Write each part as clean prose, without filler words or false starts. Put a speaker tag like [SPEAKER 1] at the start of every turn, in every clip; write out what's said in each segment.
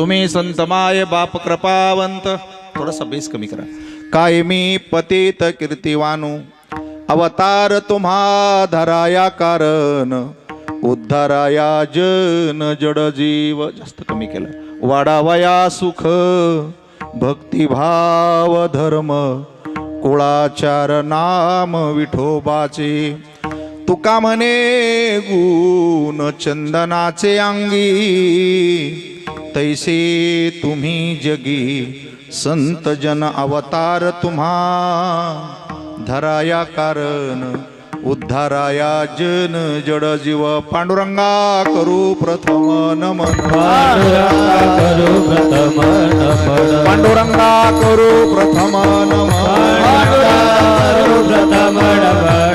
[SPEAKER 1] तुम्ही संतमाय बाप कृपावंत, थोडासा बेस कमी करा. कायमी पतित कीर्तिवानू, अवतार तुम्हा धराया कारण, उद्धाराया जन जड जीव. जास्त कमी केलं. वाढावया सुख भक्तिभाव धर्म, कुळाचार नाम विठोबाचे. तुका म्हणे गुण चंदनाचे अंगी, तैसे तुम्ही जगी संत जन अवतार तुम्हा धराया कारण, उद्धाराया जन जड जीव. पांडुरंगा करू प्रथम नमन, पांडुरंगा करू प्रथम नमन.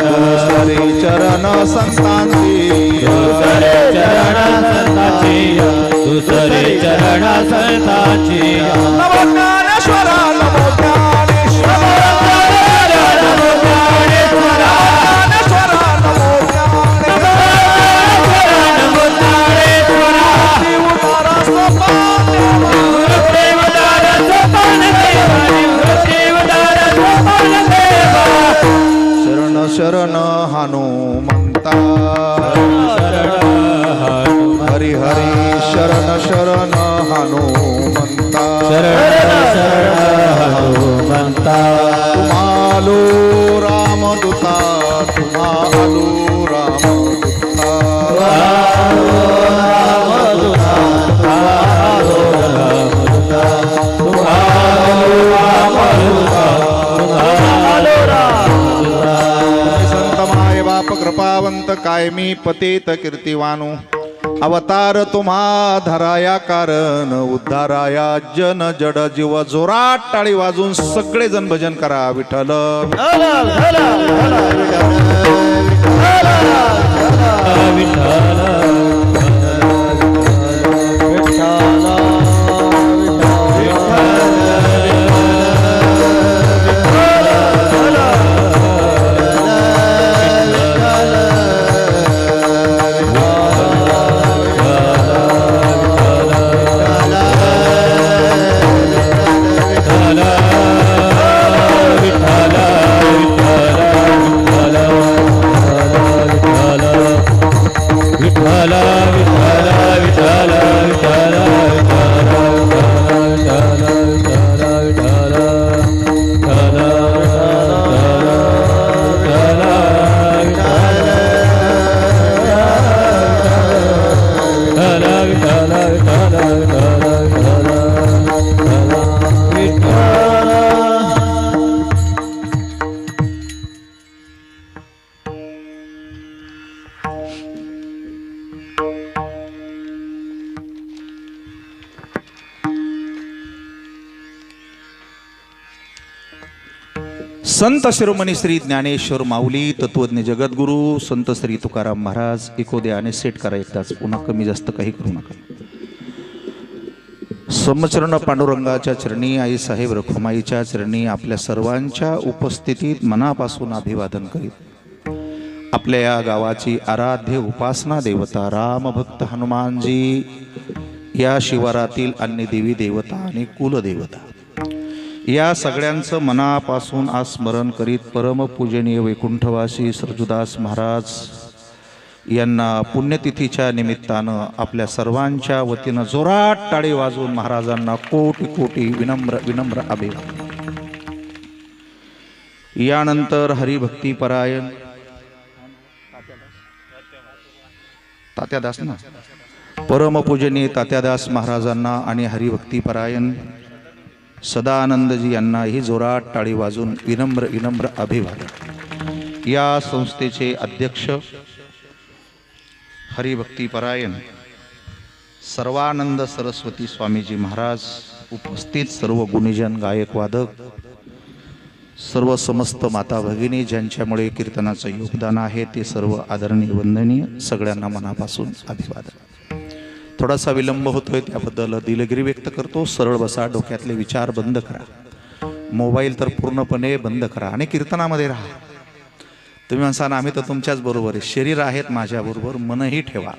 [SPEAKER 1] दुसरे चरण संतांची,
[SPEAKER 2] दुसरे चरण संतांची.
[SPEAKER 1] नमो ज्ञानेश्वर नमो ज्ञानेश्वर, शरण हनुमंता, हरि हरि शरण शरण हनुमंता. तुम्हालो रामदूता, तुम्हालो रामदूता. कृपावंत कायमी पतित कीर्तिवानू, अवतार तुम्हा धराया कारण, उद्धाराया जन जड जीव. जोरात टाळी वाजून सगळे जण भजन करा. विठ्ठल संत शिरोमणी श्री ज्ञानेश्वर माऊली तत्वज्ञ जगद्गुरु संत श्री तुकाराम महाराज. एकोद्या आणि सेट करा एकदाच, पुन्हा कमी जास्त काही करू नका. समचरण पांडुरंगाच्या चरणी, आई साहेब रखुमाईच्या चरणी आपल्या सर्वांच्या उपस्थितीत मनापासून अभिवादन करीत आपल्या या गावाची आराध्य उपासना देवता रामभक्त हनुमानजी, या शिवारातील अन्य देवी देवता आणि कुलदेवता, या सगळ्यांचं मनापासून आज स्मरण करीत परमपूजनीय वैकुंठवासी सरजुदास महाराज यांना पुण्यतिथीच्या निमित्तानं आपल्या सर्वांच्या वतीनं जोरात टाळी वाजवून महाराजांना कोटी कोटी विनम्र विनम्र अभिवादन. यानंतर हरिभक्तीपरायण तात्यादास ना, परमपूजनीय तात्यादास महाराजांना आणि हरिभक्तीपरायण सदानंदजी यांनाही जोरात टाळी वाजून विनम्र विनम्र अभिवादन. या संस्थेचे अध्यक्ष हरिभक्तीपरायण सर्वानंद सरस्वती स्वामीजी महाराज, उपस्थित सर्व गुणीजन, गायक वादक, सर्व समस्त माता भगिनी ज्यांच्यामुळे कीर्तनाचं योगदान आहे, ते सर्व आदरणीय वंदनीय, सगळ्यांना मनापासून अभिवादन. थोडासा विलंब होतोय त्याबद्दल दिलगिरी व्यक्त करतो. सरळ बसा, डोक्यातले विचार बंद करा, मोबाईल तर पूर्णपणे बंद करा आणि कीर्तनामध्ये राहा. तुम्ही म्हणसान आम्ही तर तुमच्याच बरोबर आहे, शरीर आहेत माझ्याबरोबर, मनही ठेवा.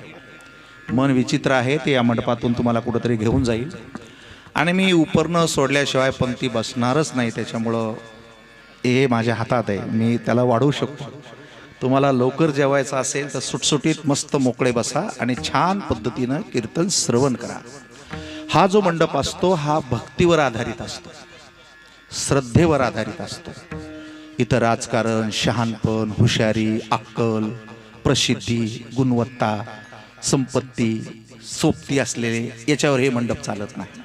[SPEAKER 1] मन विचित्र आहे ते या मंडपातून तुम्हाला कुठंतरी घेऊन जाईल आणि मी उपरनं सोडल्याशिवाय पंक्ती बसणारच नाही. त्याच्यामुळं हे माझ्या हातात आहे, मी त्याला वाढवू शकतो. तुम्हाला लवकर जेवायचं असेल तर सुटसुटीत मस्त मोकळे बसा आणि छान पद्धतीनं कीर्तन श्रवण करा. हा जो मंडप असतो हा भक्तीवर आधारित असतो, श्रद्धेवर आधारित असतो. इथं राजकारण, शहाणपण, हुशारी, अक्कल, प्रसिद्धी, गुणवत्ता, संपत्ती, सोबती असलेले याच्यावर हे मंडप चालत नाही.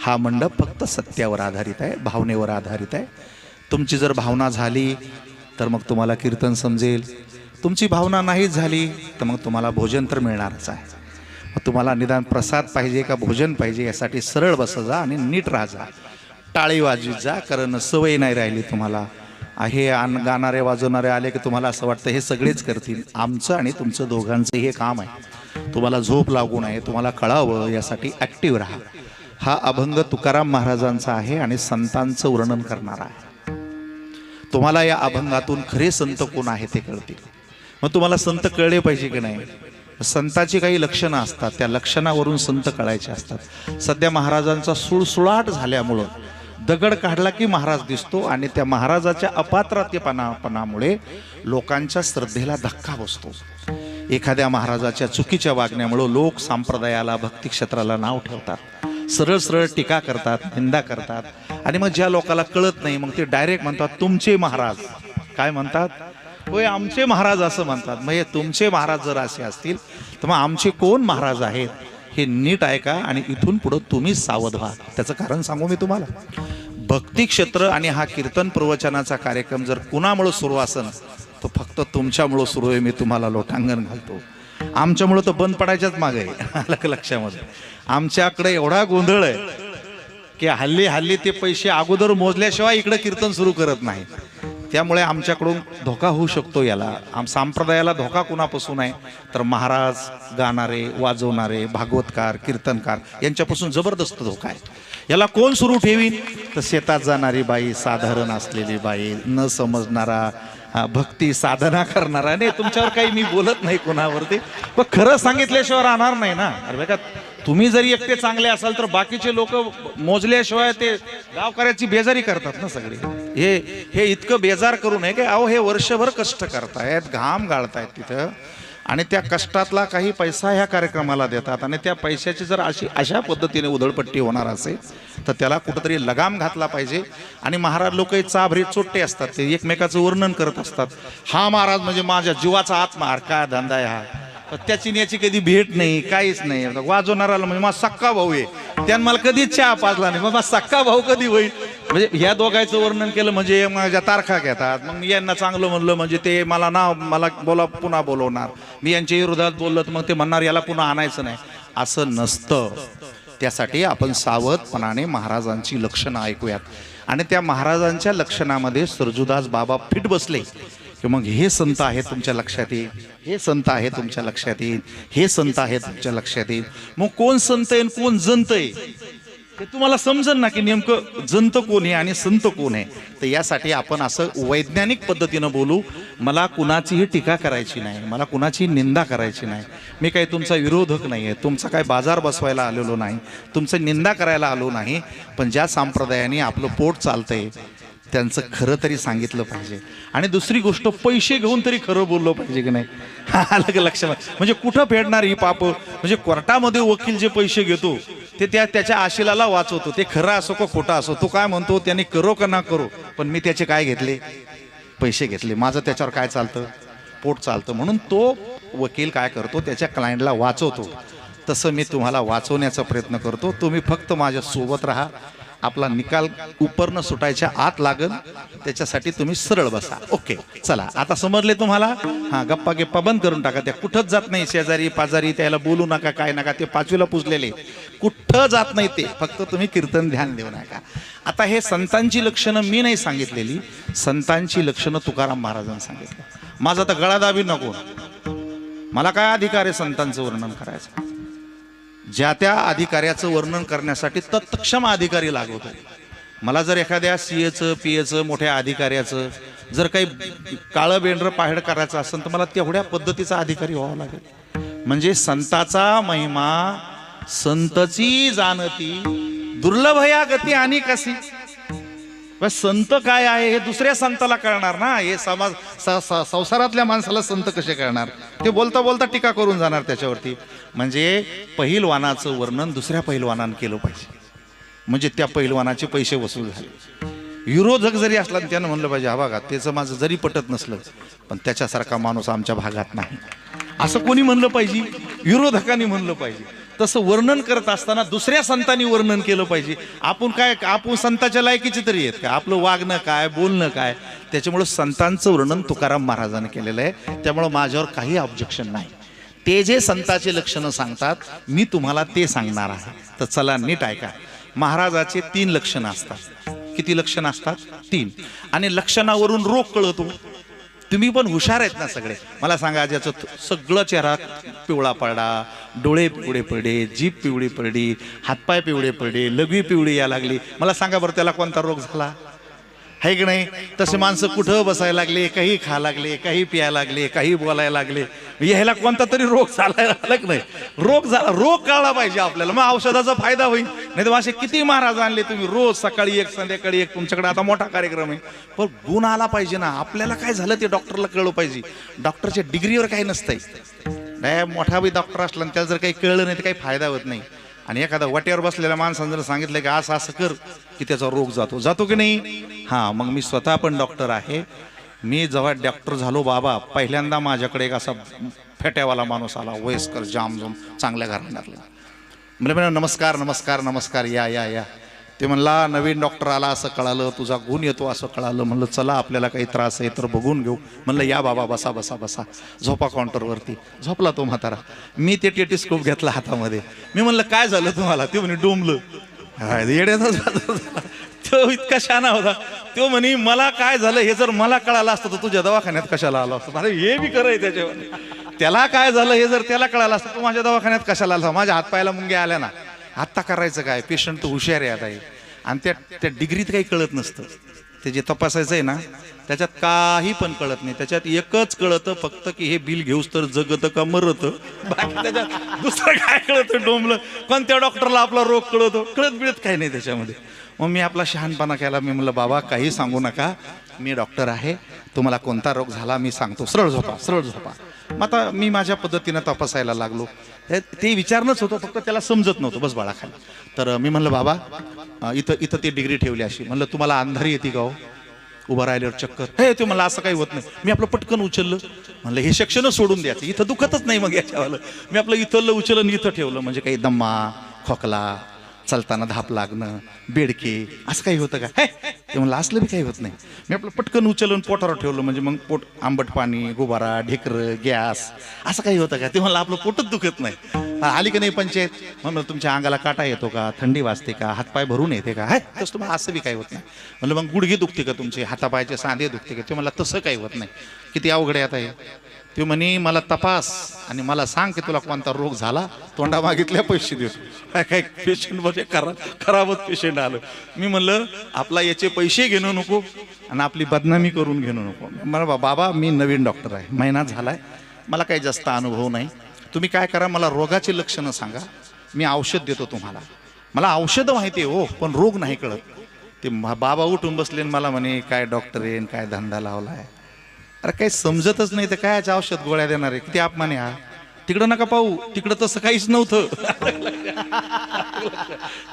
[SPEAKER 1] हा मंडप फक्त सत्यावर आधारित आहे, भावनेवर आधारित आहे. तुमची जर भावना झाली तर मग तुम्हाला कीर्तन समजेल. तुमची भावना नाही झाली तर मग तुम्हाला भोजन तर मिळणारच आहे. मग तुम्हाला निदान प्रसाद पाहिजे का भोजन पाहिजे यासाठी सरळ बस जा आणि नीट राहा जा, टाळी वाजवीत जा, कारण सवय नाही राहिली तुम्हाला. हे गाणारे वाजवणारे आले की तुम्हाला असं वाटतं हे सगळेच करतील. आमचं आणि तुमचं दोघांचं हे काम आहे. तुम्हाला झोप लागू नये, तुम्हाला कळावं यासाठी ॲक्टिव्ह राहा. हा अभंग तुकाराम महाराजांचा आहे आणि संतांचं वर्णन करणारा आहे. तुम्हाला या अभंगातून खरे संत कोण आहे ते कळतील. मग तुम्हाला संत कळले पाहिजे की नाही. संताची काही लक्षणं असतात, त्या लक्षणावरून संत कळायचे असतात. सध्या महाराजांचा सुळसुळाट झाल्यामुळं दगड काढला की महाराज दिसतो आणि त्या महाराजाच्या अपात्रतेपणामुळे लोकांच्या श्रद्धेला धक्का बसतो. एखाद्या महाराजाच्या चुकीच्या वागण्यामुळं लोक संप्रदायाला, भक्ती क्षेत्राला नाव ठेवतात, सरळ सरळ टीका करतात, निंदा करतात. आणि मग ज्या लोकांना कळत नाही मग ते डायरेक्ट म्हणतात तुमचे महाराज. काय म्हणतात? होय आमचे महाराज असं म्हणतात. मग हे तुमचे महाराज जर असे असतील तर मग आमचे कोण महाराज आहेत हे नीट ऐका आणि इथून पुढं तुम्ही सावध व्हा. त्याचं कारण सांगू मी तुम्हाला. भक्ती क्षेत्र आणि हा कीर्तन प्रवचनाचा कार्यक्रम जर कुणामुळं सुरू असेल तो फक्त तुमच्यामुळं सुरू आहे. मी तुम्हाला लोटांगण घालतो. आमच्यामुळं तर बंद पडायच्याच मागे आहे. लक्षामध्ये आमच्याकडे एवढा गोंधळ आहे की हल्ली ते पैसे अगोदर मोजल्याशिवाय इकडे कीर्तन सुरू करत नाही. त्यामुळे आमच्याकडून धोका होऊ शकतो. याला संप्रदायाला धोका कुणापासून आहे तर महाराज, गाणारे, वाजवणारे, भागवतकार, कीर्तनकार यांच्यापासून जबरदस्त धोका आहे. याला कोण सुरू ठेवीन तर शेतात जाणारी बाई, साधारण असलेली बाई, न समजणारा, भक्ती साधना करणारा. नाही तुमच्यावर काही मी बोलत नाही कोणावरती, पण खरं सांगितल्याशिवाय राहणार नाही ना. अरे बघा तुम्ही जरी एकटे चांगले असाल तर बाकीचे लोक मोजल्याशिवाय ते गावकऱ्याची बेजारी करतात ना सगळी. हे इतकं बेजार करू नये की अहो हे वर्षभर कष्ट करतायत, घाम गाळतायत तिथं आणि त्या कष्टातला काही पैसा ह्या कार्यक्रमाला देतात आणि त्या पैशाची जर अशा पद्धतीने उधळपट्टी होणार असेल तर त्याला कुठंतरी लगाम घातला पाहिजे. आणि महाराज लोक चाभरे चोट्टे असतात, ते एकमेकाचं वर्णन करत असतात. हा महाराज म्हणजे माझ्या जीवाचा आत्मा. काय धंदा आहे हा? त्याची न्याची कधी भेट नाही, काहीच नाही. वाजवणाराला म्हणजे माझा सक्का भाऊ आहे, त्यानं मला कधीच चहा पाजला नाही, मग माझा सक्का भाऊ कधी होईल. म्हणजे ह्या दोघांचं वर्णन केलं म्हणजे माझ्या तारखा घेतात. मग मी यांना चांगलं म्हणलं म्हणजे ते मला पुन्हा बोलवणार. मी यांच्या विरोधात बोललो तर मग ते म्हणणार याला पुन्हा आणायचं नाही. असं नसतं. त्यासाठी आपण सावधपणाने महाराजांची लक्षणं ऐकूयात. आणि त्या महाराजांच्या लक्षणामध्ये सरजुदास बाबा फिट बसले की मग हे संत आहे तुमच्या लक्षात येईल, हे संत आहे तुमच्या लक्षात येईल, हे संत आहे तुमच्या लक्षात येईल. मग कोण संत आहे कोण जंत आहे हे तुम्हाला समजेल ना की नेमकं जंत कोण आहे आणि संत कोण आहे. तर यासाठी आपण असं वैज्ञानिक पद्धतीनं बोलू. मला कुणाचीही टीका करायची नाही, मला कुणाची निंदा करायची नाही. मी काही तुमचा विरोधक नाही आहे, तुमचा काय बाजार बसवायला आलेलो नाही, तुमचं निंदा करायला आलो नाही. पण ज्या संप्रदायाने आपलं पोट चालतंय त्यांचं खरं तरी सांगितलं पाहिजे. आणि दुसरी गोष्ट पैसे घेऊन तरी खरं बोललं पाहिजे की नाही. आलं लक्षात. म्हणजे कुठं फेडणार ही पाप. म्हणजे कोर्टामध्ये वकील जे पैसे घेतो ते त्याच्या आशिलाला वाचवतो. ते खरं असो का खोटं असो, तो काय म्हणतो त्याने करो का ना करो, पण मी त्याचे काय घेतले, पैसे घेतले. माझं त्याच्यावर काय चालतं, पोट चालतं. म्हणून तो वकील काय करतो त्याच्या क्लायंटला वाचवतो. तसं मी तुम्हाला वाचवण्याचा प्रयत्न करतो. तुम्ही फक्त माझ्या सोबत राहा. आपला निकाल उपरनं सुटायच्या आत लागल त्याच्यासाठी तुम्ही सरळ बसा. ओके चला आता समजले तुम्हाला. गप्पा गेप्पा बंद करून टाका. त्या कुठंच जात नाही. शेजारी पाजारी त्याला बोलू नका, काय नका. ते 5वीला पुजलेले कुठं जात नाही ते. फक्त तुम्ही कीर्तन ध्यान देऊ नका. आता हे संतांची लक्षणं मी नाही सांगितलेली, संतांची लक्षणं तुकाराम महाराजांनी सांगितलं. माझा तर गळा दाबी नको. मला काय अधिकार आहे संतांचं वर्णन करायचं. ज्या त्या अधिकाऱ्याचं वर्णन करण्यासाठी तत्क्षम अधिकारी लागवतो. मला जर एखाद्या सीएचं पीएचं मोठ्या अधिकाऱ्याचं जर काही काळं बेंडरं पाहेड करायचं असेल तर मला तेवढ्या पद्धतीचा अधिकारी व्हावं लागेल. म्हणजे संताचा महिमा संतची जाणती दुर्लभ या गती आणि कशी. संत काय आहे हे दुसऱ्या संताला कळणार ना. हे समाज संसारातल्या माणसाला संत कसे कळणार. ते बोलता बोलता टीका करून जाणार त्याच्यावरती. म्हणजे पहिलवानाचं वर्णन दुसऱ्या पहिलवानानं केलं पाहिजे, म्हणजे त्या पहिलवानाचे पैसे वसूल झाले. विरोधक जरी असला त्यानं म्हणलं पाहिजे हा बघा त्याचं माझं जरी पटत नसलं पण त्याच्यासारखा माणूस आमच्या भागात नाही, असं कोणी म्हणलं पाहिजे. विरोधकांनी म्हणलं पाहिजे. तसं वर्णन करत असताना दुसऱ्या संतांनी वर्णन केलं पाहिजे. आपण संताच्या लायकीचे तरी आहेत का. आपलं वागणं काय, बोलणं काय. त्याच्यामुळं संतांचं वर्णन तुकाराम महाराजांनी केलेलं आहे. त्यामुळं माझ्यावर काही ऑब्जेक्शन नाही. ते जे संताचे लक्षणं सांगतात मी तुम्हाला ते सांगणार आहे. तर चला नीट ऐका. महाराजाचे 3 लक्षणं असतात. किती लक्षणं असतात? 3. आणि लक्षणावरून रोग कळतो. तुम्ही पण हुशार आहेत ना सगळे. मला सांगा ज्याचं सगळं चेहरा पिवळा पडला, डोळे पिवळे पडले, जीभ पिवळी पडली, हातपाय पिवळे पडले, लघवी पिवळी या लागली, मला सांगा बरं त्याला कोणता रोग झाला आहे की नाही. तसे माणसं कुठं बसायला लागले, काही खा लागले, काही प्यायला लागले, काही बोलायला लागले. ह्याला कोणता तरी रोग झाला की नाही. रोग झाला, रोग कळला पाहिजे आपल्याला, मग औषधाचा फायदा होईल. नाही तर असे किती महाराज आणले तुम्ही, रोज सकाळी एक संध्याकाळी एक. तुमच्याकडे आता मोठा कार्यक्रम आहे पण गुण आला पाहिजे ना. आपल्याला काय झालं ते डॉक्टरला कळलं पाहिजे. डॉक्टरच्या डिग्रीवर काही नसतंय. नाही मोठा बी डॉक्टर असला आणि त्याला जर काही कळलं नाही तर काही फायदा होत नाही. आणि एखादा वाट्यावर बसलेल्या माणसानं जर सांगितलं की असं असं कर की त्याचा रोग जातो की नाही. हां, मग मी स्वतः पण डॉक्टर आहे. मी जेव्हा डॉक्टर झालो बाबा, पहिल्यांदा माझ्याकडे एक असा फेट्यावाला माणूस आला, वयस्कर जाम चांगल्या घराण्यातला. म्हणजे नमस्कार नमस्कार नमस्कार, या या या. ते म्हणला नवीन डॉक्टर आला असं कळालं, तुझा गुण येतो असं कळालं. म्हणलं चला आपल्याला काही त्रास आहे तर बघून घेऊ. म्हणलं या बाबा, बसा बसा बसा. झोपा काउंटरवरती. झोपला तो म्हातारा. मी ते टेटिस्कोप घेतला हातामध्ये. मी म्हणलं काय झालं तुम्हाला. ते म्हणे डोंबलं. तो इतका शहाणा होता. तो म्हणे मला काय झालं हे जर मला कळालं असतं तर तुझ्या दवाखान्यात कशाला आला असतं. अरे हे बी खरं आहे त्याच्यावर. त्याला काय झालं हे जर त्याला कळालं असतं तू माझ्या दवाखान्यात कशाला आला. माझ्या हातपायाला मुंग्या आल्या ना. आत्ता करायचं काय. पेशंट तर हुशार आहे आता. आणि त्या डिग्रीत काही कळत नसतं. ते जे तपासायचं आहे ना त्याच्यात काही पण कळत नाही. त्याच्यात एकच कळतं फक्त की हे बिल घेऊस तर जगत का मरत. बाकी त्याच्यात दुसरं काय कळतं डोंबलं. कोणत्या डॉक्टरला आपला रोग कळतो. कळत बिळत काही नाही त्याच्यामध्ये. मग मी आपला शहाणपणा केला. मी म्हणलं बाबा काही सांगू नका, मी डॉक्टर आहे, तुम्हाला कोणता रोग झाला मी सांगतो. सरळ झोपा सरळ झोपा. मग आता मी माझ्या पद्धतीनं तपासायला लागलो. ते विचारणंच होतं फक्त त्याला समजत नव्हतं. बस बाळा खाली. तर मी म्हणलं बाबा इथं ती डिग्री ठेवली अशी. म्हणलं तुम्हाला अंधारी येते का हो. उभं राहिल्यावर चक्कर. हे ते मला असं काही होत नाही. मी आपलं पटकन उचललं. म्हणलं हे सेक्शनच सोडून द्यायचं, इथं दुखतच नाही. मग याच्यावालं मी आपलं इथलं उचललं आणि इथं ठेवलं. म्हणजे काही दम्मा, खोकला, चालताना धाप लागणं, बेडके असं काही होतं का. हे ते म्हणलं असलं बी काही होत नाही. मी आपलं पटकन उचलून पोटावर ठेवलं. म्हणजे मग पोट आंबट पाणी, गुबारा, ढेकरं, गॅस असं काही होतं का. ते म्हणलं आपलं पोटच दुखत नाही. आली का नाही पंचायत. म्हणलं तुमच्या अंगाला काटा येतो का, थंडी वाजते का, हातपाय भरून येते का. हाय तसं तुम्हाला असं बी काही होत नाही. म्हणलं मग गुडघे दुखते का तुमचे, हातापायचे सांधे दुखते का. ते मला तसं काही होत नाही. किती अवघड आहे आता हे. ते म्हणे मला तपास आणि मला सांग की तुला कोणता रोग झाला. तोंडा मागितल्या पैसे देतो. काय पेशंट म्हणजे खराबच पेशंट आलं. मी म्हणलं आपला याचे पैसे घेणं नको आणि आपली बदनामी करून घेणं नको. मला बाबा मी नवीन डॉक्टर आहे, महिना झालाय, मला काही जास्त अनुभव नाही. तुम्ही काय करा, मला रोगाची लक्षणं सांगा, मी औषध देतो तुम्हाला. मला औषधं माहिती आहे हो पण रोग नाही कळत. ते बाबा उठून बसले मला म्हणे काय डॉक्टर आहे काय धंदा लावलाय. अरे काही समजतच नाही तर काय औषध गोळ्या देणार आहे. किती अपमान आहे हा. तिकडं नका पाहू, तिकडं तसं काहीच नव्हतं.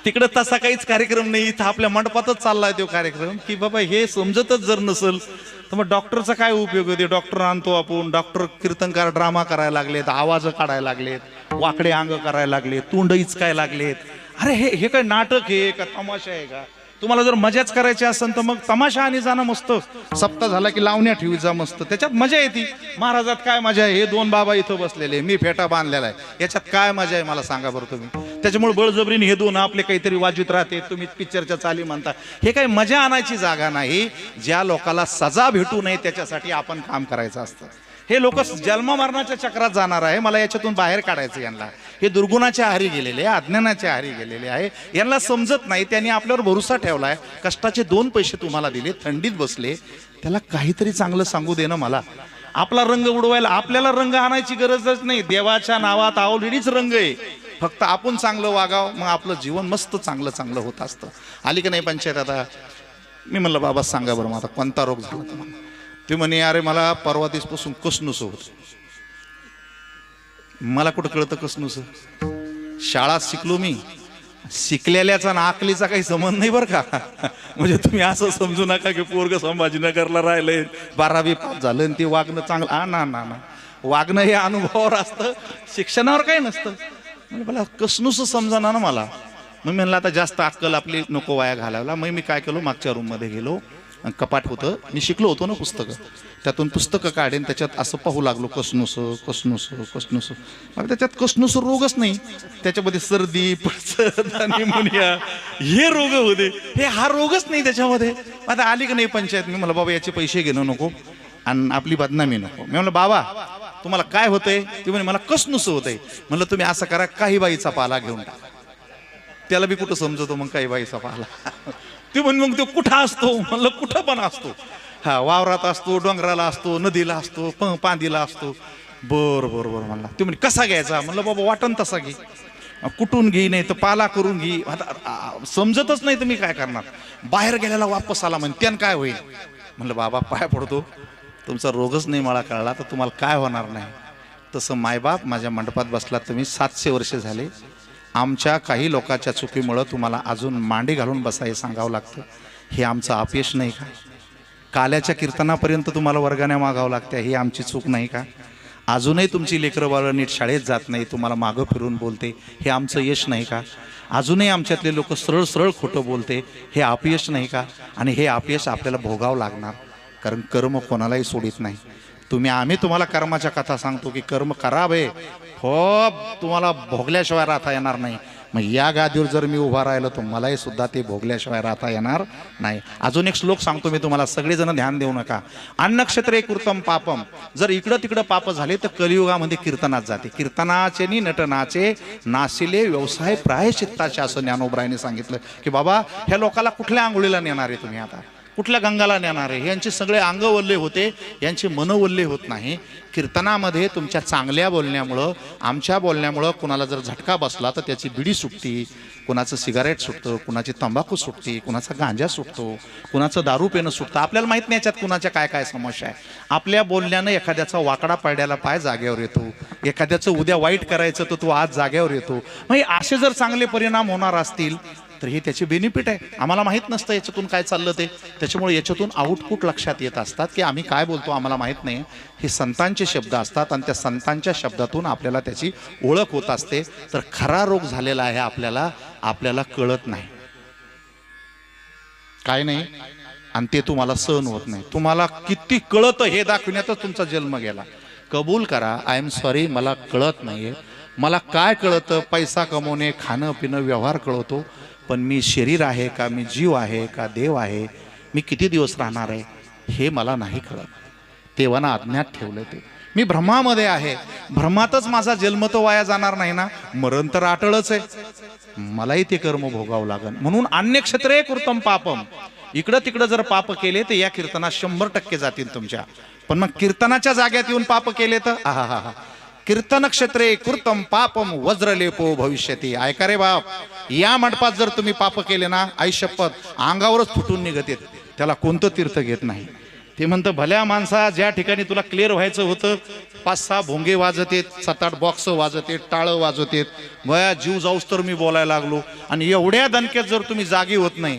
[SPEAKER 1] तिकडं तसा काहीच कार्यक्रम नाही. इथं आपल्या मंडपातच चाललाय तो कार्यक्रम. की बाबा हे समजतच जर नसल तर मग डॉक्टरचा काय उपयोग होते. डॉक्टर आणतो आपण, डॉक्टर कीर्तनकार ड्रामा करायला लागलेत, आवाज काढायला लागलेत, वाकडे अंग करायला लागलेत, तोंड इचकायला लागलेत. अरे हे काय नाटक आहे का तमाशा आहे का. तुम्हाला जर मजाच करायची असेल तर मग तमाशा आणि जाणं मस्त. सप्ताह झाला की लावण्या ठेवी जा मस्त, त्याच्यात मजा येते. महाराजात काय मजा आहे. हे 2 बाबा इथं बसलेले, मी फेटा बांधलेला आहे, याच्यात काय मजा आहे मला सांगा बरं तुम्ही. त्याच्यामुळे बळजबरीने हे 2 आपले काहीतरी वाजवीत राहते. तुम्ही पिक्चरच्या चाली म्हणता. हे काही मजा आणायची जागा नाही. ज्या लोकाला सजा भेटू नये त्याच्यासाठी आपण काम करायचं असतं. हे लोक जन्म मरणाच्या चक्रात जाणार आहे. मला याच्यातून बाहेर काढायचं यांना. हे दुर्गुणाच्या आहारी गेलेले, अज्ञानाच्या आहारी गेलेले आहे. यांना समजत नाही. त्यांनी आपल्यावर भरोसा ठेवलाय. कष्टाचे 2 पैसे तुम्हाला दिले, थंडीत बसले, त्याला काहीतरी चांगलं सांगू दे ना मला. आपला रंग उडवायला आपल्याला रंग आणायची गरजच नाही. देवाच्या नावात ऑलरेडीच रंग आहे, फक्त आपण चांगलं वागावं, मग आपलं जीवन मस्त चांगलं चांगलं होत असतं. आली की नाही पंचायत? आता मी म्हणलं बाबा सांगा बरं माझा कोणता रोग झाला तुम्हाला? ते म्हणे अरे मला परवा दिवसपासून कसनुस होत. मला कुठं कळतं कसनुस? शाळा शिकलो मी, शिकलेल्याचा ना आकलीचा काही संबंध नाही बरं का. म्हणजे तुम्ही असं समजू नका की पोरग संभाजीनगरला राहिलंय 12वी पास झालं आणि ते वागणं चांगलं. ना ना ना, वागणं हे अनुभवावर असतं, शिक्षणावर काही नसतं. म्हणजे मला कसनुस समजा ना मला. मग म्हणलं आता जास्त अक्कल आपली नको वाया घालायला. मग मी काय केलो, मागच्या रूममध्ये गेलो, कपाट होतं, मी शिकलो होतो ना पुस्तकं, त्यातून पुस्तकं काढेन, त्याच्यात असं पाहू लागलो कसनुस कसनुस कसनुस. मग त्याच्यात कसनुस रोगच नाही, त्याच्यामध्ये सर्दी पडसद आणि निमोनिया हे रोग होते. हे हा रोगच नाही त्याच्यामध्ये. आता आली की नाही पंचायत? मी म्हणलं बाबा याचे पैसे घेणं नको आणि आपली बदनामी नको. मी म्हणलं बाबा तुम्हाला काय होतंय? ती म्हणे मला कसनुस होतंय. म्हणलं तुम्ही असं करा, काही बाईचा पाला घेऊन टाका. त्याला बी कुठं समजतो मग काही बाईचा पाला? ते म्हण मग तो कुठं असतो? म्हणलं कुठं पण असतो. हा, वावरात असतो, डोंगराला असतो, नदीला असतो, पांदीला असतो. बर बर बर म्हणला. ते म्हणे कसा घ्यायचा? म्हणलं बाबा वाटण तसा घे, कुठून घे, नाही तर पाला करून घे. आता समजतच नाही तर मी काय करणार? बाहेर गेल्याला वापस आला म्हणे त्यानं काय होईल? म्हणलं बाबा पाय पडतो, तुमचा रोगच नाही मला कळला तर तुम्हाला काय होणार नाही. तसं मायबाप माझ्या मंडपात बसला, तुम्ही 700 वर्ष झाले. आमच्या काही लोकांच्या चुकीमुळं तुम्हाला अजून मांडी घालून बसायला सांगावं लागतं. हे आमचं अपयश नाही का? काल्याच्या कीर्तनापर्यंत तुम्हाला वर्गाने मागावं लागतं, ही आमची चूक नाही का? अजूनही तुमची लेकरं बाळं नीट शाळेत जात नाही, तुम्हाला मागं फिरून बोलते, हे आमचं यश नाही का? अजूनही आमच्यातले लोक सरळ सरळ खोटं बोलते, हे अपयश नाही का? आणि हे अपयश आपल्याला भोगावं लागणार, कारण कर्म कोणालाही सोडित नाही. आम्ही तुम्हाला कर्माच्या कथा सांगतो की कर्म करा बे, हो तुम्हाला भोगल्याशिवाय राहता येणार नाही. मग या गादीवर जर मी उभा राहिलो तर मलाही सुद्धा ते भोगल्याशिवाय राहता येणार नाही. अजून एक श्लोक सांगतो मी तुम्हाला, सगळेजण ध्यान देऊ नका. अन्नक्षत्रे कृतम पापम. जर इकडं तिकडं पाप झाले तर कलियुगामध्ये कीर्तनात जाते. कीर्तनाचे नि नटनाचे नाशिले व्यवसाय प्रायश्चित्ताचे, असं ज्ञानोबरायाने सांगितलं की बाबा ह्या लोकाला कुठल्या आंघोळीला नेणार आहे तुम्ही? आता कुठल्या गंगाला नेणार आहे? यांचे सगळे अंग वल्ले होते, यांचे मन वल्ले होत नाही. कीर्तनामध्ये तुमच्या चांगल्या बोलण्यामुळं, आमच्या बोलण्यामुळं कुणाला जर झटका बसला तर त्याची बिडी सुटती, कुणाचं सिगारेट सुटतं, कुणाची तंबाखू सुटते, कुणाचा गांजा सुटतो, कुणाचं दारू पिणं सुटतं. आपल्याला माहीत नाही याच्यात कुणाच्या काय काय समस्या आहे. आपल्या बोलण्यानं एखाद्याचा वाकडा पडल्याला पाय जागेवर येतो, एखाद्याचं उद्या वाईट करायचं तर तो आज जागेवर येतो. मग असे जर चांगले परिणाम होणार असतील तर हे त्याचे बेनिफिट आहे. आम्हाला माहीत नसतं याच्यातून काय चाललं ते, त्याच्यामुळे याच्यातून आउटपुट लक्षात येत असतात की आम्ही काय बोलतो आम्हाला माहीत नाही. हे संतांचे शब्द असतात आणि त्या संतांच्या शब्दातून आपल्याला त्याची ओळख होत असते. तर खरा रोग झालेला आहे आपल्याला कळत नाही, काय नाही, आणि ते तुम्हाला सहन होत नाही. तुम्हाला किती कळतं हे दाखविण्यातच तुमचा जन्म गेला. कबूल करा, आय एम सॉरी, मला कळत नाहीये. मला काय कळतं? पैसा कमवणे, खाणं पिणं, व्यवहार कळवतो, पण मी शरीर आहे का, मी जीव आहे का, देव आहे, मी किती दिवस राहणार आहे हे मला नाही कळत. देवानं अज्ञात ठेवलं ते. मी भ्रमामध्ये आहे, भ्रमातच माझा जन्म तर वाया जाणार नाही ना, मरण तर अटळच आहे, मलाही ते कर्म भोगावं लागेल. म्हणून अन्यक्षत्रे कृतम पापम. इकडं तिकडं जर पाप केले तर या कीर्तनात 100% जातील तुमच्या. पण मग कीर्तनाच्या जाग्यात येऊन पाप केले तर आहा, कीर्तन क्षेत्रे कृतम पापम वज्रलेपो भविष्यती. ऐका रे बाप, या मंडपात जर तुम्ही पाप केले ना, आई शपथ अंगावरच फुटून निघत येत, त्याला कोणतं तीर्थ घेत नाही. ते म्हणतं भल्या माणसा, ज्या ठिकाणी तुला क्लिअर व्हायचं होतं 5-6 भोंगे वाजत आहेत, 7-8 बॉक्स वाजत आहेत, टाळं वाजत आहेत, वया जीव जाऊस तर मी बोलायला लागलो. आणि एवढ्या दणक्यात जर तुम्ही जागी होत नाही,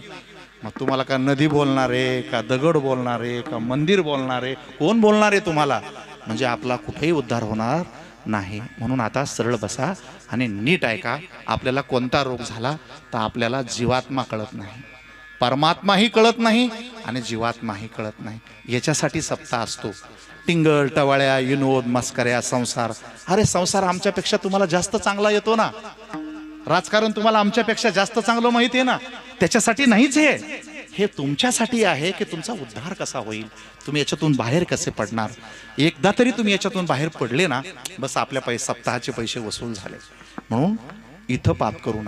[SPEAKER 1] मग तुम्हाला का नदी बोलणार आहे का, दगड बोलणार आहे का, मंदिर बोलणार आहे, कोण बोलणार आहे तुम्हाला? म्हणजे आपला कुठेही उद्धार होणार नाही. म्हणून आता सरळ बसा आणि नीट ऐका. आपल्याला कोणता रोग झाला तर आपल्याला जीवात्मा कळत नाही, परमात्माही कळत नाही आणि जीवात्माही कळत नाही. याच्यासाठी सप्ताह असतो. टिंगल टवाळ्या, विनोद, मस्कऱ्या, संसार. अरे संसार आमच्यापेक्षा तुम्हाला जास्त चांगला येतो ना, राजकारण तुम्हाला आमच्यापेक्षा जास्त चांगलं माहिती आहे ना. त्याच्यासाठी नाहीच, हे तुमच्यासाठी आहे की तुमचा उद्धार कसा होईल, तुम्ही याच्यातून बाहेर कसे पडणार. एकदा तरी तुम्ही याच्यातून बाहेर पडले ना, बस आपल्या सप्ताहाचे पैसे वसूल झाले. म्हणून इथं पाप करू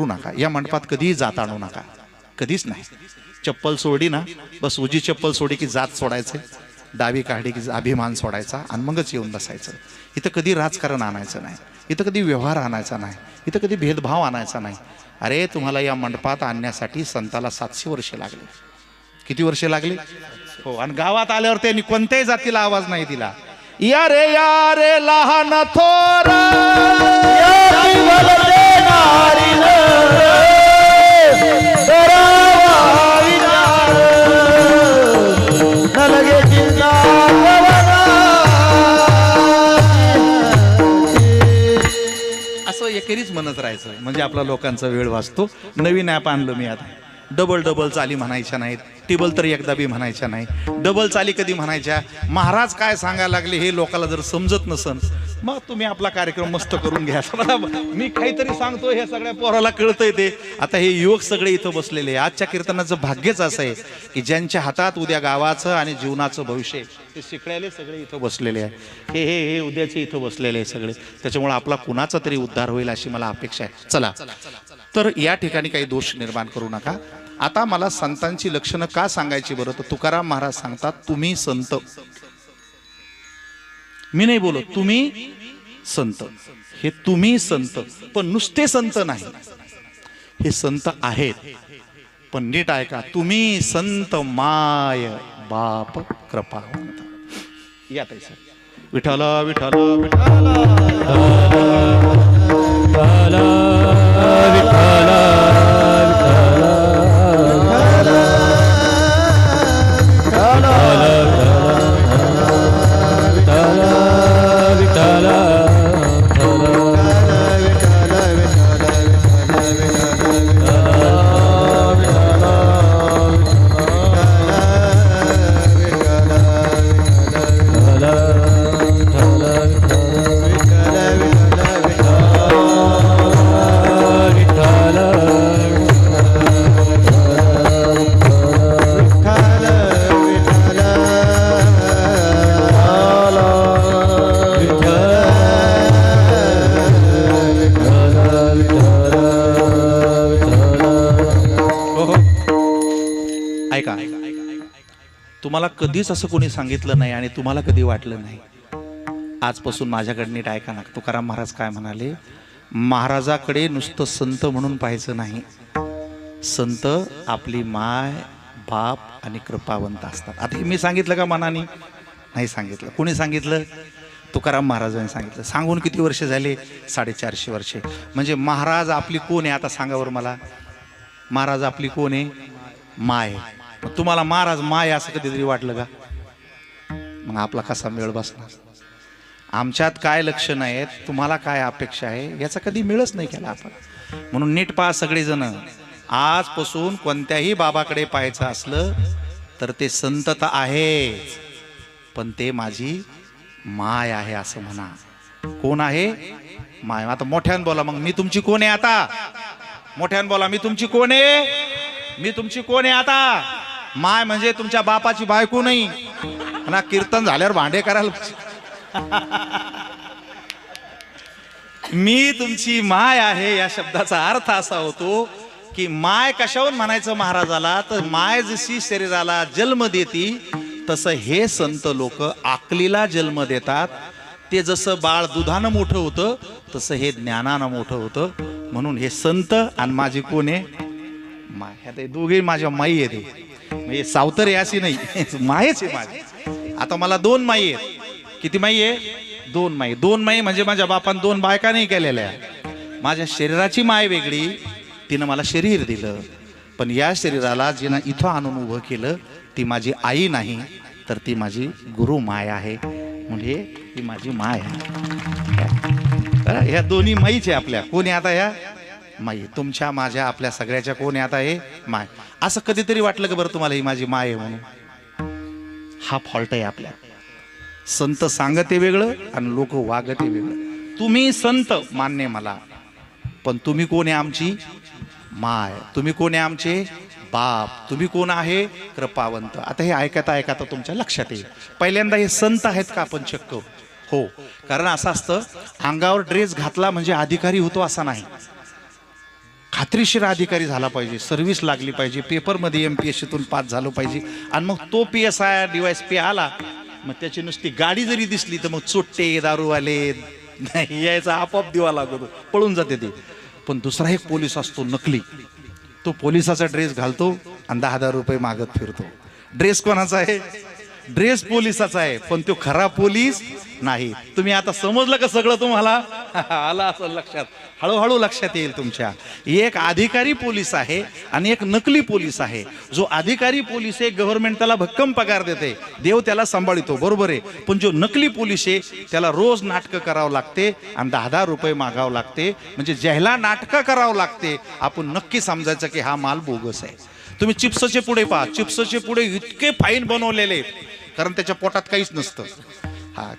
[SPEAKER 1] नका. या मंडपात कधीही जात आणू नका, कधीच नाही. चप्पल सोडली ना, बस उजी चप्पल सोडी की जात सोडायचे. डावी काढली की अभिमान सोडायचा आणि मगच येऊन बसायचं. इथं कधी राजकारण आणायचं नाही, इथं कधी व्यवहार आणायचा नाही, इथं कधी भेदभाव आणायचा नाही. अरे तुम्हाला या मंडपात आणण्यासाठी संताला 700 वर्षे लागले. किती वर्षे लागली? हो. आणि गावात आल्यावर त्यांनी कोणत्याही जातीला आवाज नाही दिला. या रे लहान थोर असं एकेरीच म्हणत राहायचं म्हणजे आपला लोकांचा वेळ वाचतो. नवीन ॲप आणलं मी आता. डबल चाली म्हणायच्या नाहीत, टेबल तर एकदा बी म्हणायच्या नाही. डबल चाली कधी म्हणायच्या? महाराज काय सांगायला लागले हे लोकांना जर समजत नसन मग तुम्ही आपला कार्यक्रम मस्त करून घ्या. मला मी काहीतरी सांगतो हे सगळ्या पोराला कळतंय ते. आता हे युवक सगळे इथं बसलेले. आजच्या कीर्तनाचं भाग्यच असं आहे की ज्यांच्या हातात उद्या गावाचं आणि जीवनाचं भविष्य ते शिकलेले सगळे इथं बसलेले आहे. हे उद्याचे इथं बसलेले आहे सगळे. त्याच्यामुळे आपला कुणाचा तरी उद्धार होईल अशी मला अपेक्षा आहे. चला तर या ठिकाणी काही दोष निर्माण करू नका. आता मला संतांची लक्षणं का सांगायची बरं? तर तुकाराम महाराज सांगतात तुम्ही संत. मी नाही बोलत, तुम्ही संत. हे तुम्ही संत पण नुसते संत नाही, हे संत आहेत पण नीट ऐका. तुम्ही संत माय बाप कृपावंत. या ताई विठ्ठल विठ्ठल विठ्ठल तुम्हाला कधीच असं कोणी सांगितलं नाही आणि तुम्हाला कधी वाटलं नाही. आजपासून माझ्याकडे नीट ऐका ना. तुकाराम महाराज काय म्हणाले? महाराजाकडे नुसतं संत म्हणून पाहायचं नाही. संत आपली माय बाप आणि कृपावंत असतात. आता हे मी सांगितलं का मनाने? नाही सांगितलं. कोणी सांगितलं? तुकाराम महाराजांनी सांगितलं. सांगून किती वर्ष झाले? 450 वर्षे. म्हणजे महाराज आपली कोण आहे आता सांगा बरं मला. महाराज आपली कोण आहे? माय. तुम्हाला महाराज माय असं कधीतरी वाटलं का? मग आपला कसा मेळ बसणार? आमच्यात काय लक्षण आहेत, तुम्हाला काय अपेक्षा आहे याचा कधी मेळच नाही केला आपण. म्हणून नीट पहा सगळेजण. आजपासून कोणत्याही बाबाकडे पाहायचं असलं तर ते संत तर आहे पण ते माझी माय आहे असं म्हणा. कोण आहे? माय. आता मोठ्यान बोला मग. मी तुमची कोण आहे आता? मोठ्यान बोला. मी तुमची कोण आहे? मी तुमची कोण आहे आता? माय म्हणजे तुमच्या बापाची बायको नाही ना. कीर्तन झाल्यावर भांडे करायला मी तुमची माय आहे या शब्दाचा अर्थ असा होतो की माय कशावरून म्हणायचं महाराजाला? तर माय जशी शरीराला जन्म देती तसं हे संत लोक आकलीला जन्म देतात. ते जसं बाळ दुधानं मोठं होतं तसं हे ज्ञानानं मोठं होतं. म्हणून हे संत आणि माझी कोण आहे? माय. ह्या दोघे माझ्या माई येते. म्हणजे सावतर अशी नाही, मायच आहे माझी. आता मला 2 माई आहेत. किती माई आहे? 2 माई. 2 माई म्हणजे माझ्या बापान 2 बायका नाही केलेल्या. माझ्या शरीराची माय वेगळी, तिनं मला शरीर दिलं. पण या शरीराला जिनं इथं आणून उभं केलं ती माझी आई नाही तर ती माझी गुरु माय आहे. म्हणजे ती माझी माय आहे. ह्या दोन्ही माईच आहे आपल्या. कोणी आता ह्या माई? तुमच्या माझ्या आपल्या सगळ्याच्या कोण आहे आता? Hey my. असं कधीतरी वाटलं का बरं तुम्हाला ही माझी माय आहे म्हणून? हा फॉल्ट आहे आपल्या. संत सांगते वेगळं आणि लोक वागते वेगळं. तुम्ही संत मान्य मला, पण तुम्ही कोण आहे? आमची माय. तुम्ही कोण आहे? आमचे बाप. तुम्ही कोण आहे? कृपावंत. आता हे ऐकता ऐकता तुमच्या लक्षात येईल. पहिल्यांदा हे संत आहेत का आपण चक्क? हो. कारण असं असतं अंगावर ड्रेस घातला म्हणजे अधिकारी होतो असा नाही. खात्रीशीर अधिकारी झाला पाहिजे, सर्व्हिस लागली पाहिजे, पेपरमध्ये MPSCतून पास झालं पाहिजे आणि मग तो PSI DYSP आला मग त्याची नुसती गाडी जरी दिसली तर मग चोट्टे दारूवाले नाही यायचा आपोआप दिवा लागतो, पळून जाते ते. पण दुसरा एक पोलीस असतो नकली, तो पोलिसाचा ड्रेस घालतो आणि 10,000 रुपये मागत फिरतो. ड्रेस कोणाचा आहे? ड्रेस पोलिसाचा आहे, पण तो खरा पोलीस नाही. तुम्ही आता समजलं का सगळं तुम्हाला? आला असं लक्षात, हळूहळू लक्षात येईल तुमच्या. एक अधिकारी पोलीस आहे आणि एक नकली पोलीस आहे. जो अधिकारी पोलीस आहे गव्हर्नमेंट त्याला भक्कम पगार देते, देव त्याला सांभाळतो, बरोबर आहे. पण जो नकली पोलीस आहे त्याला रोज नाटकं करावं लागते आणि 10,000 रुपये मागावं लागते. म्हणजे ज्याला नाटकं करावं लागते आपण नक्की समजायचं की हा माल बोगस आहे. तुम्ही चिप्सचे पुढे पहा, चिप्सचे पुढे इतके फाईन बनवलेले, कारण त्याच्या पोटात काहीच नसतं.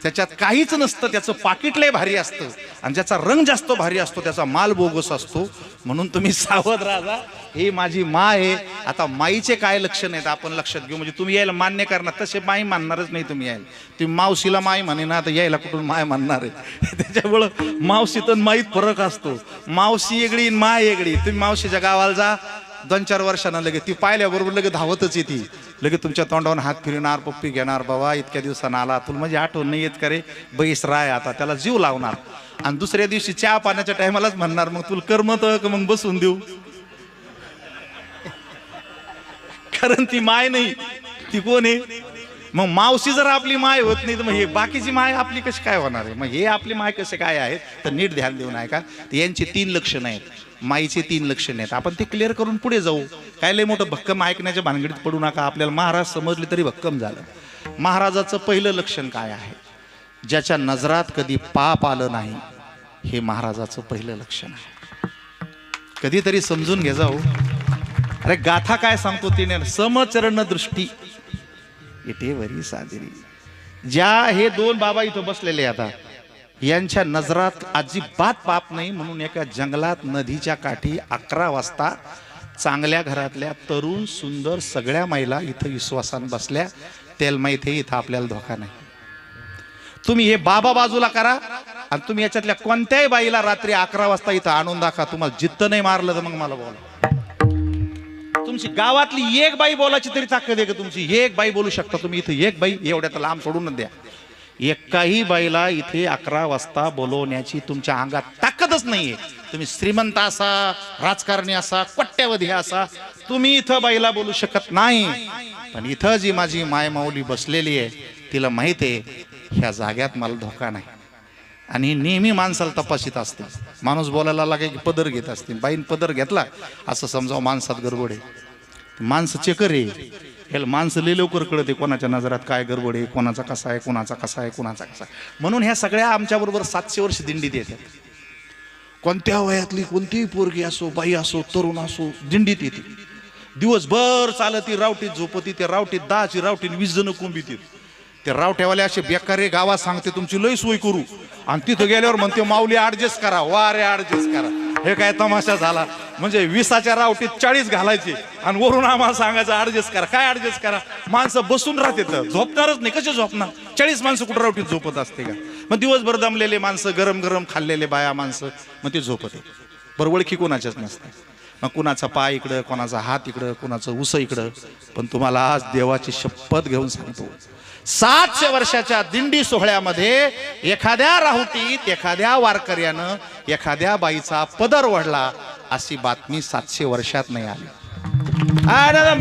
[SPEAKER 1] त्याच्यात काहीच नसतं, त्याचं पाकिट लय भारी असतं आणि ज्याचा रंग जास्त भारी असतो त्याचा माल बोगस असतो. म्हणून तुम्ही सावध राहा. ही माझी माय आहे. आता माईचे काय लक्षण आहेत आपण लक्षात घेऊ. म्हणजे तुम्ही यायला मान्य करणार, तसे माई मानणारच नाही तुम्ही यायला. तुम्ही मावशीला माय म्हणे ना, तर यायला कुठून माय मानणार आहे? त्याच्यामुळं मावशीत माईत फरक असतो. मावशी वेगळी माय वेगळी. तुम्ही मावशीच्या गावाला जा, 2-4 वर्षांना लगेच ती पाहिल्याबरोबर लगेच धावतच येते, लगेच तुमच्या तोंडावर हात फिरणार, पप्पी घेणार, बाबा इतक्या दिवसांना आला, तुला म्हणजे आठवण नाही येत का रे, बैस राय, आता त्याला जीव लावणार. आणि दुसऱ्या दिवशी चहा पाण्याच्या टायमालाच म्हणणार मग तुला करमत का मग बसून देऊ. कारण ती माय नाही, ती कोण आहे? मग मावशी जर आपली माय होत नाही तर मग हे बाकीची माय आपली कशी काय होणार आहे? मग हे आपली माय कसे काय आहेत तर नीट ध्यान देऊन आहे का. यांची 3 लक्षणं आहेत, माईचे 3 लक्षणं आहेत. आपण ते क्लिअर करून पुढे जाऊ. काय लय मोठं भक्कम ऐकण्याच्या भानगडीत पडू नका. आपल्याला महाराज समजले तरी भक्कम झालं. महाराजाचं पहिलं लक्षण काय आहे? ज्याच्या नजरात कधी पाप आलं नाही, हे महाराजाचं पहिलं लक्षण आहे. कधीतरी समजून घे जाऊ. अरे गाथा काय सांगतो तिने, समचरण दृष्टी इटेवरी सादरी. ज्या हे 2 बाबा इथं बसलेले आता, यांच्या नजरात अजिबात पाप नाही. म्हणून एका जंगलात नदीच्या काठी 11 वाजता चांगल्या घरातल्या तरुण सुंदर सगळ्या महिला इथं विश्वासान बसल्या. त्याला माहिती आहे इथं आपल्याला धोका नाही. तुम्ही हे बाबा बाजूला करा आणि तुम्ही याच्यातल्या कोणत्याही बाईला रात्री 11 वाजता इथं आणून दाखवा. तुम्हाला जित्त नाही मारलं तर मग मला बोला. तुमची गावातली एक बाई बोलायची तरी ताकद आहे का तुमची? एक बाई बोलू शकता तुम्ही इथं, एक बाई. एवढ्या तर लांब सोडून द्या. एकाही बाईला इथे 11 वाजता बोलवण्याची तुमच्या अंगात ताकदच नाहीये. तुम्ही श्रीमंत असा, राजकारणी असा, कोट्यावधी असा, तुम्ही इथं बाईला बोलू शकत नाही. पण इथं जी माझी माय माऊली बसलेली आहे तिला माहित आहे ह्या जाग्यात मला धोका नाही. आणि नेहमी माणसाला तपासित असते. माणूस बोलायला लागे की पदर घेत असते. बाईन पदर घेतला असं समजावं माणसात गडबड आहे. माणसं चेकर आहे. ह्याला माणसं लय लवकर कळते कोणाच्या नजरात काय गडबड आहे, कोणाचा कसा आहे, कोणाचा कसा आहे, कोणाचा कसा आहे. म्हणून ह्या सगळ्या आमच्याबरोबर 700 वर्ष दिंडीत येतात. कोणत्या वयातली कोणतीही पोरगी असो, बाई असो, तरुण असो, दिंडीत येते. दिवसभर चालती, रावटीत झोपती. त्या रावटीत 10ची रावटीत 20 जण कोंबीत येत. ते रावठ्यावाले असे बेकारे गावात सांगते तुमची लय सोय करू, आणि तिथं गेल्यावर म्हणते माऊली ऍडजस्ट करा. वा रे ऍडजस्ट करा. हे काय तमाशा झाला? म्हणजे 20च्या रावटीत 40 घालायचे आणि वरून आम्हाला सांगायचं ऍडजस्ट करा. काय ऍडजस्ट करा? माणसं बसून राहते तर झोपणारच नाही. कसे झोपणार? 40 माणसं कुठं रावटीत झोपत असते का? मग दिवसभर दमलेले माणसं, गरम गरम खाल्लेले बाया माणसं, मग ते झोपते. बरं ओळखी कोणाच्याच नसते. मग कुणाचा पाय इकडं, कोणाचा हात इकडं, कोणाचं उस इकडं. पण तुम्हाला आज देवाची शपथ घेऊन सांगतो, 700 वर्षाच्या दिंडी सोहळ्यामध्ये एखाद्या राहुटीत एखाद्या वारकऱ्यानं एखाद्या बाईचा पदर वढला अशी बातमी 700 वर्षात नाही आली.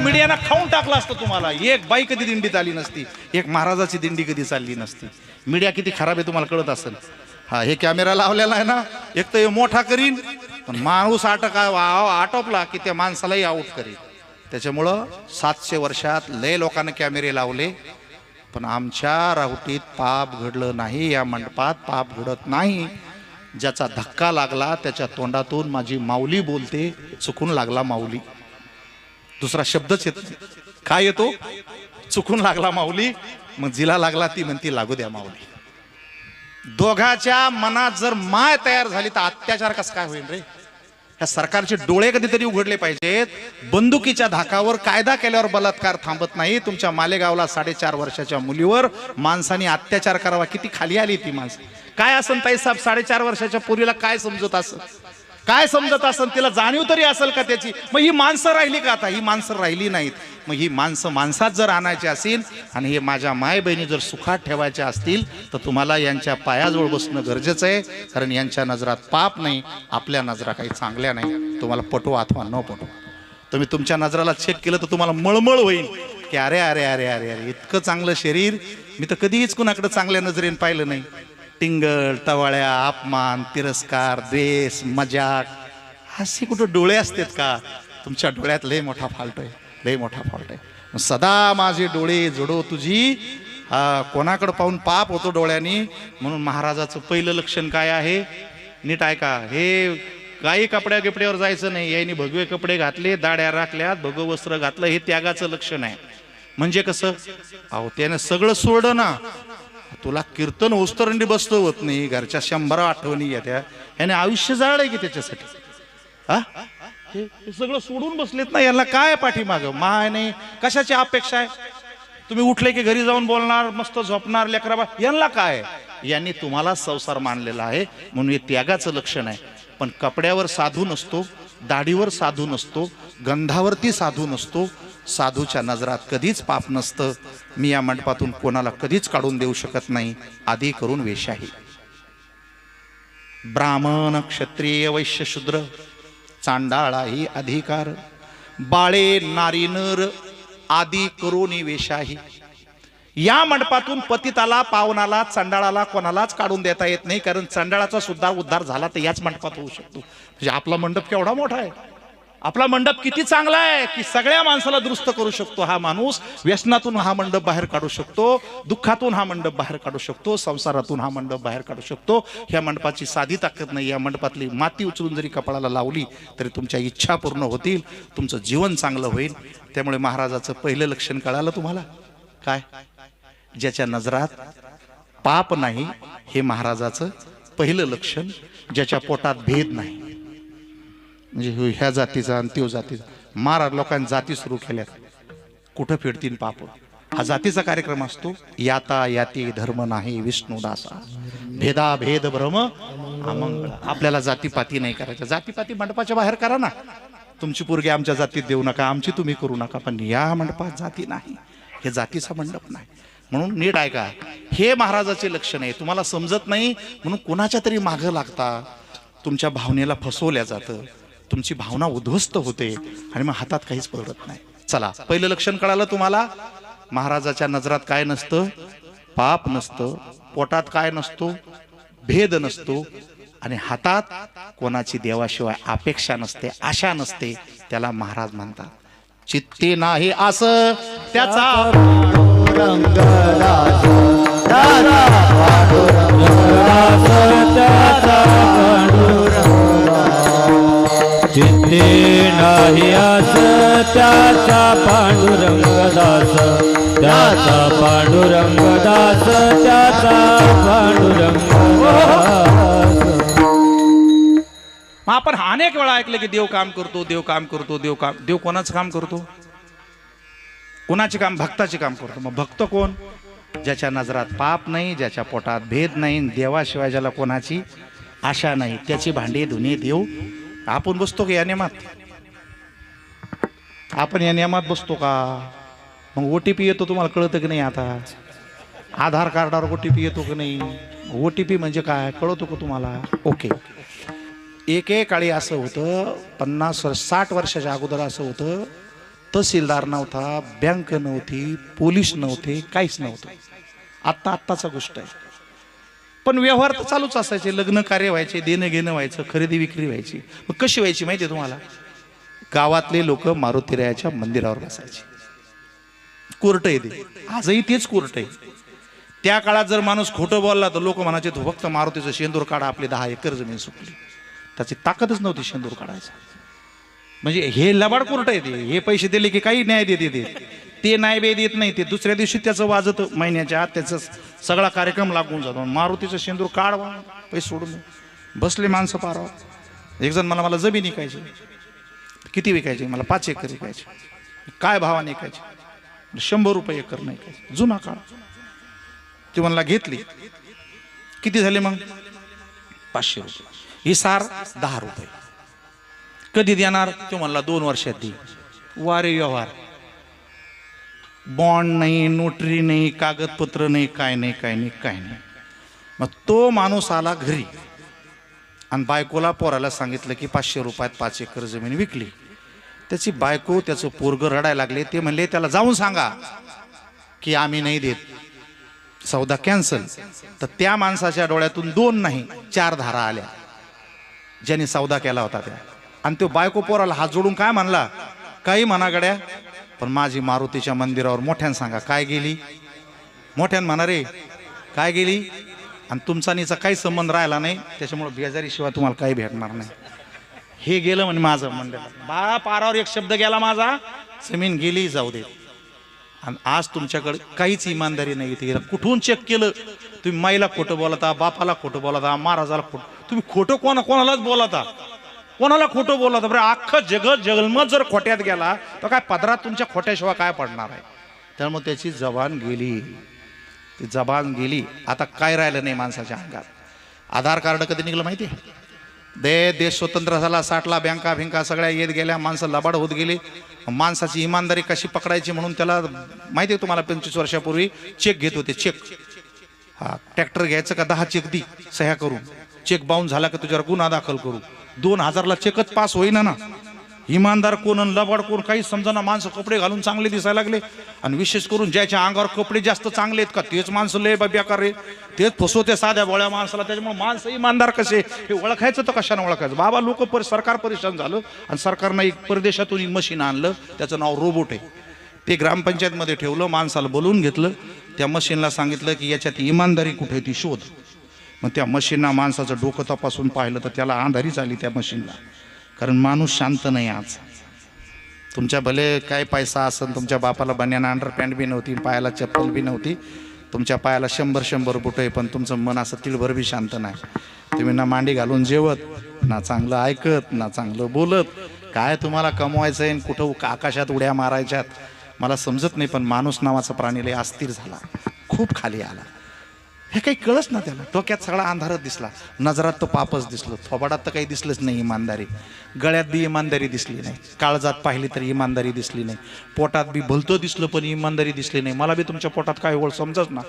[SPEAKER 1] मीडियानं खाऊन टाकलं असतं तुम्हाला. एक बाई कधी दिंडीत आली नसती, एक महाराजाची दिंडी कधी चालली नसती. मीडिया किती खराब आहे तुम्हाला कळत असेल. हे कॅमेरा लावलेला आहे ना, एक तर मोठा करीन, पण माणूस आटोपला की त्या माणसालाही आउट करीन. त्याच्यामुळं 700 वर्षात लय लोकांना कॅमेरे लावले, पण आमच्या राहुटीत पाप घडलं नाही. या मंडपात पाप घडत नाही. ज्याचा धक्का लागला त्याच्या तोंडातून माझी माऊली बोलते, चुकून लागला माऊली. दुसरा शब्दच येत नाही. काय येतो? चुकून लागला माऊली. मग जिला लागला ती म्हणती लागू द्या माऊली. दोघाच्या मनात जर माय तयार झाली तर अत्याचार कसा काय होईल रे? ह्या सरकारचे डोळे कधीतरी उघडले पाहिजेत. बंदुकीच्या धाकावर कायदा केल्यावर बलात्कार थांबत नाही. तुमच्या मालेगावला 4.5 वर्षाच्या मुलीवर माणसाने अत्याचार करावा. किती खाली आली ती माणसं. काय असं ताई साहेब 4.5 वर्षाच्या पोरीला काय समजत असं? काय समजत असेल, तिला जाणीव तरी असेल का त्याची? मग ही माणसं राहिली का आता? ही माणसं राहिली नाहीत. मग ही माणसं माणसात जर आणायची असेल आणि हे माझ्या माय बहिणी जर सुखात ठेवायच्या असतील तर तुम्हाला यांच्या पायाजवळ बसणं गरजेचं आहे. कारण यांच्या नजरात पाप नाही, आपल्या नजरा काही चांगल्या नाही. तुम्हाला पटो अथवा न पटो, तुम्ही तुमच्या नजराला चेक केलं तर तुम्हाला मळमळ होईल की अरे अरे अरे अरे अरे इतकं चांगलं शरीर मी तर कधीच कुणाकडे चांगल्या नजरेने पाहिलं नाही. टिंगल, टवाळ्या, अपमान, तिरस्कार, द्वेष, मजाक असे कुठं डोळे असतात का? तुमच्या डोळ्यात लय मोठा फॉल्ट आहे, लय मोठा फॉल्ट आहे. सदा माझे डोळे जडो तुझी, कोणाकडे पाहून पाप होतो डोळ्यांनी. म्हणून महाराजाचं पहिलं लक्षण काय आहे? नीट ऐका. हे काही कपड्या गिपड्यावर जायचं नाही. याने भगवे कपडे घातले, दाड्या राखल्यात, भगवं वस्त्र घातलं, हे त्यागाचं लक्षण आहे. म्हणजे कसं? अहो त्याने सगळं सोडलं ना. तुला कीर्तन ओस्तरंडी बसतो होत नाही, घरच्या 100 आठवणी येत्या, याने आयुष्य जाळलंय की त्याच्यासाठी? हा, हे सगळं सोडून बसलेत ना. याला काय पाठीमागं माय नाही, कशाची अपेक्षा आहे? तुम्ही उठले की घरी जाऊन बोलणार, मस्त झोपणार, लेकरा यांना काय? यांनी तुम्हाला संसार मानलेला आहे म्हणून हे त्यागाचं लक्षण आहे. पण कपड्यावर साधू नसतो, दाढीवर साधू नसतो, गंधावरती साधू नसतो. साधूच्या नजरात कधीच पाप नसतं. मी या मंडपातून कोणाला कधीच काढून देऊ शकत नाही. आधी करून वेशाही ब्राह्मण, क्षत्रिय, वैश्य, शूद्र, चांडाळाही अधिकार, बाळे, नारी, नर आदी करून वेशाही. या मंडपातून पतिताला, पावनाला, चंडाळाला कोणालाच काढून देता येत नाही. कारण चंडाळाचा सुद्धा उद्धार झाला तर याच मंडपात होऊ शकतो. म्हणजे आपला मंडप केवढा मोठा आहे, आपला मंडप किती चांगला आहे की सगळ्या माणसाला दुरुस्त करू शकतो. हा माणूस व्यसनातून हा मंडप बाहेर काढू शकतो, दुःखातून हा मंडप बाहेर काढू शकतो, संसारातून हा मंडप बाहेर काढू शकतो. ह्या मंडपाची साधी ताकद नाही. या मंडपातली माती उचलून जरी कपाळाला लावली तरी तुमच्या इच्छा पूर्ण होतील, तुमचं जीवन चांगलं होईल. त्यामुळे महाराजाचं पहिलं लक्षण कळालं तुम्हाला काय? ज्याच्या नजरात पाप नाही, हे महाराजाचं पहिलं लक्षण. ज्याच्या पोटात भेद नाही, म्हणजे ह्या जातीचा आणि त्यो जातीचा. महाराज लोकांनी जाती सुरू केल्यात, कुठं फिरतील पाप. हा जातीचा कार्यक्रम असतो. याता याती धर्म नाही विष्णू दासा, भेदा भेद भ्रम अमंगळ. आपल्याला जातीपाती नाही करायचं. जातीपाती मंडपाच्या बाहेर करा ना. तुमची पोरगी आमच्या जातीत देऊ नका, आमची तुम्ही करू नका, पण या मंडपात जाती नाही. हे जातीचा मंडप नाही. म्हणून नीट ऐका, हे महाराजाचे लक्षण आहे. तुम्हाला समजत नाही म्हणून कुणाच्या तरी मागं लागता, तुमच्या भावनेला फसवल्या जातं, तुमची भावना उद्ध्वस्त होते आणि मग हातात काहीच पडत नाही. चला, पहिलं लक्षण कळालं तुम्हाला. महाराजाच्या नजरात काय नसतं? पाप नसतं. पोटात काय नसतो? भेद नसतो. आणि हातात कोणाची देवाशिवाय अपेक्षा नसते, आशा नसते. त्याला महाराज म्हणतात. चित्ते नाही असं त्याचा
[SPEAKER 2] चित्ते नाही असं त्याचा पांडुरंगदास, त्याचा पांडुरंगदास, त्याचा पांडुरंगदास.
[SPEAKER 1] मग आपण अनेक वेळा ऐकलं की देव काम करतो, देव काम करतो, देव काम. देव कोणाचं काम करतो? कोणाचे काम? भक्ताचे काम करतो. मग भक्त कोण? ज्याच्या नजरात पाप नाही, ज्याच्या पोटात भेद नाही, देवाशिवाय ज्याला कोणाची आशा नाही. त्याची भांडी धुणे देव. आपण बसतो का या नियमात? आपण या नियमात बसतो का? मग OTP येतो, तुम्हाला कळतं की नाही? आता आधार कार्डावर OTP येतो की नाही? OTP म्हणजे काय कळतो का तुम्हाला? ओके. एकेकाळी असं होतं, 50-60 वर्षाच्या अगोदर असं होतं, तहसीलदार नव्हता, बँक नव्हती, पोलीस नव्हते, काहीच नव्हतं. आत्ताचा गोष्ट आहे. पण व्यवहार तर चालूच असायचे. लग्न कार्य व्हायचे, देणं घेणं व्हायचं, खरेदी विक्री व्हायची. मग कशी व्हायची माहिती आहे तुम्हाला? गावातले लोक मारुतीरायाच्या मंदिरावर बसायचे. कोर्ट आहे ते, आजही तेच कोर्ट आहे. त्या काळात जर माणूस खोटं बोलला तर लोक म्हणायचे तो फक्त मारुतीचं शेंदूर काढा, आपली 10 एकर जमीन सुटली. त्याची ताकदच नव्हती शेंदूर काढायचं. म्हणजे हे लबाड कोर्ट आहे ते. हे पैसे दिले की काही न्याय देते ते न्याय बे देत नाही. ते दुसऱ्या दिवशी त्याचं वाजत, महिन्याच्या आत त्याचा सगळा कार्यक्रम लागून जातो. मारुतीचं शेंदूर काढवा, पैसे सोडून बसले माणसं पारावा. एक जण मला जमीन विकायची. किती विकायची? मला 5 एकर विकायची. काय भावाने विकायची? 100 रुपये एकर नाही विकायची. जुना काळ. ती मला घेतली. किती झाले मग? 500 रुपये. ही सार 10 रुपये. कधी देणार? तो म्हणला 2 वर्षात दे. वारे व्यवहार, बॉन्ड नाही, नोटरी नाही, कागदपत्र नाही, काय नाही काय नाही काय नाही. मग तो माणूस आला घरी आणि बायकोला पोराला सांगितलं की 500 रुपयात 5 एकर जमीन विकली. त्याची बायको त्याचं पोरगं रडायला लागले. ते म्हणले त्याला जाऊन सांगा की आम्ही नाही देत, सौदा कॅन्सल. तर त्या माणसाच्या डोळ्यातून 2 नाही 4 धारा आल्या ज्यांनी सौदा केला होता त्या. आणि तो बायको पोराला हात जोडून काय म्हणला, काही म्हणा गड्या, पण माझी मारुतीच्या मंदिरावर मोठ्यानं सांगा काय गेली. मोठ्यानं म्हणा रे काय गेली. आणि तुमचा नीचा काही संबंध राहिला नाही, त्याच्यामुळे बेजारीशिवाय तुम्हाला काही भेटणार नाही. हे गेलं म्हणजे माझं मंडळ बा पारावर एक शब्द गेला माझा, जमीन गेली जाऊ दे. आणि आज तुमच्याकडे काहीच इमानदारी नाही. इथे कुठून चेक केलं? तुम्ही माईला खोटं बोलता, बापाला खोटं बोलता, महाराजाला खोटं. तुम्ही खोटं कोणालाच बोलता, कोणाला खोटं बोलता. बरं अख्खं जगलमत जर खोट्यात गेला तर काय पदरात तुमच्या खोट्याशिवाय काय पडणार आहे? त्यामुळे त्याची जबान गेली, ती जबान गेली. आता काय राहिलं नाही माणसाच्या अंगात. आधार कार्ड कधी निघलं माहिती आहे? देश स्वतंत्र झाला, 60ला बँका भिंका सगळ्या येत गेल्या, माणसं लबाड होत गेली. माणसाची इमानदारी कशी पकडायची म्हणून त्याला माहिती आहे तुम्हाला, 25 वर्षापूर्वी चेक घेत होते. चेक, हा ट्रॅक्टर घ्यायचं का 10 चेक दी सह्या करू, चेक बाउन्स झाला का तुझ्यावर गुन्हा दाखल करू. 2000ला चेकच पास होईना ना. इमानदार कोण आणि लबाड कोण काही समजना. माणसं कपडे घालून चांगले दिसायला लागले, आणि विशेष करून ज्याच्या अंगावर कपडे जास्त चांगले आहेत का तेच माणसं लय बेकार रे, तेच फसवते साध्या बोळ्या माणसाला. त्याच्यामुळे माणसं इमानदार कसे हे ओळखायचं तर कशाने ओळखायचं? बाबा लोक सरकार परेशान झालं आणि सरकारनं एक परदेशातून एक मशीन आणलं, त्याचं नाव रोबोट आहे. ते ग्रामपंचायतमध्ये ठेवलं, माणसाला बोलवून घेतलं, त्या मशीनला सांगितलं की याच्यात इमानदारी कुठे ती शोध. मग त्या मशीनना माणसाचं डोकं तपासून पाहिलं तर त्याला अंधारीच आली त्या मशीनला. कारण माणूस शांत नाही. आज तुमच्या भले काय पैसा असेल, तुमच्या बापाला बन्याना अंडरपॅन्ट बी नव्हती, पायाला चप्पल बी नव्हती, तुमच्या पायाला 100 बुट आहे, पण तुमचं मन असं तिळभर बी शांत नाही. तुम्ही ना मांडी घालून जेवत, ना चांगलं ऐकत, ना चांगलं बोलत. काय तुम्हाला कमवायचं आहे, कुठं आकाशात उड्या मारायच्यात मला समजत नाही. पण माणूस नावाचा प्राणी लय अस्थिर झाला, खूप खाली आला. हे काही कळच ना त्याला. डोक्यात सगळा अंधारच दिसला, नजरात तर पापच दिसलं, थोबाडात तर काही दिसलंच नाही इमानदारी, गळ्यात बी इमानदारी दिसली नाही, काळजात पाहिली तरी इमानदारी दिसली नाही, पोटात बी भलतं दिसलं पण इमानदारी दिसली नाही. मला बी तुमच्या पोटात काय ओळ समजच ना.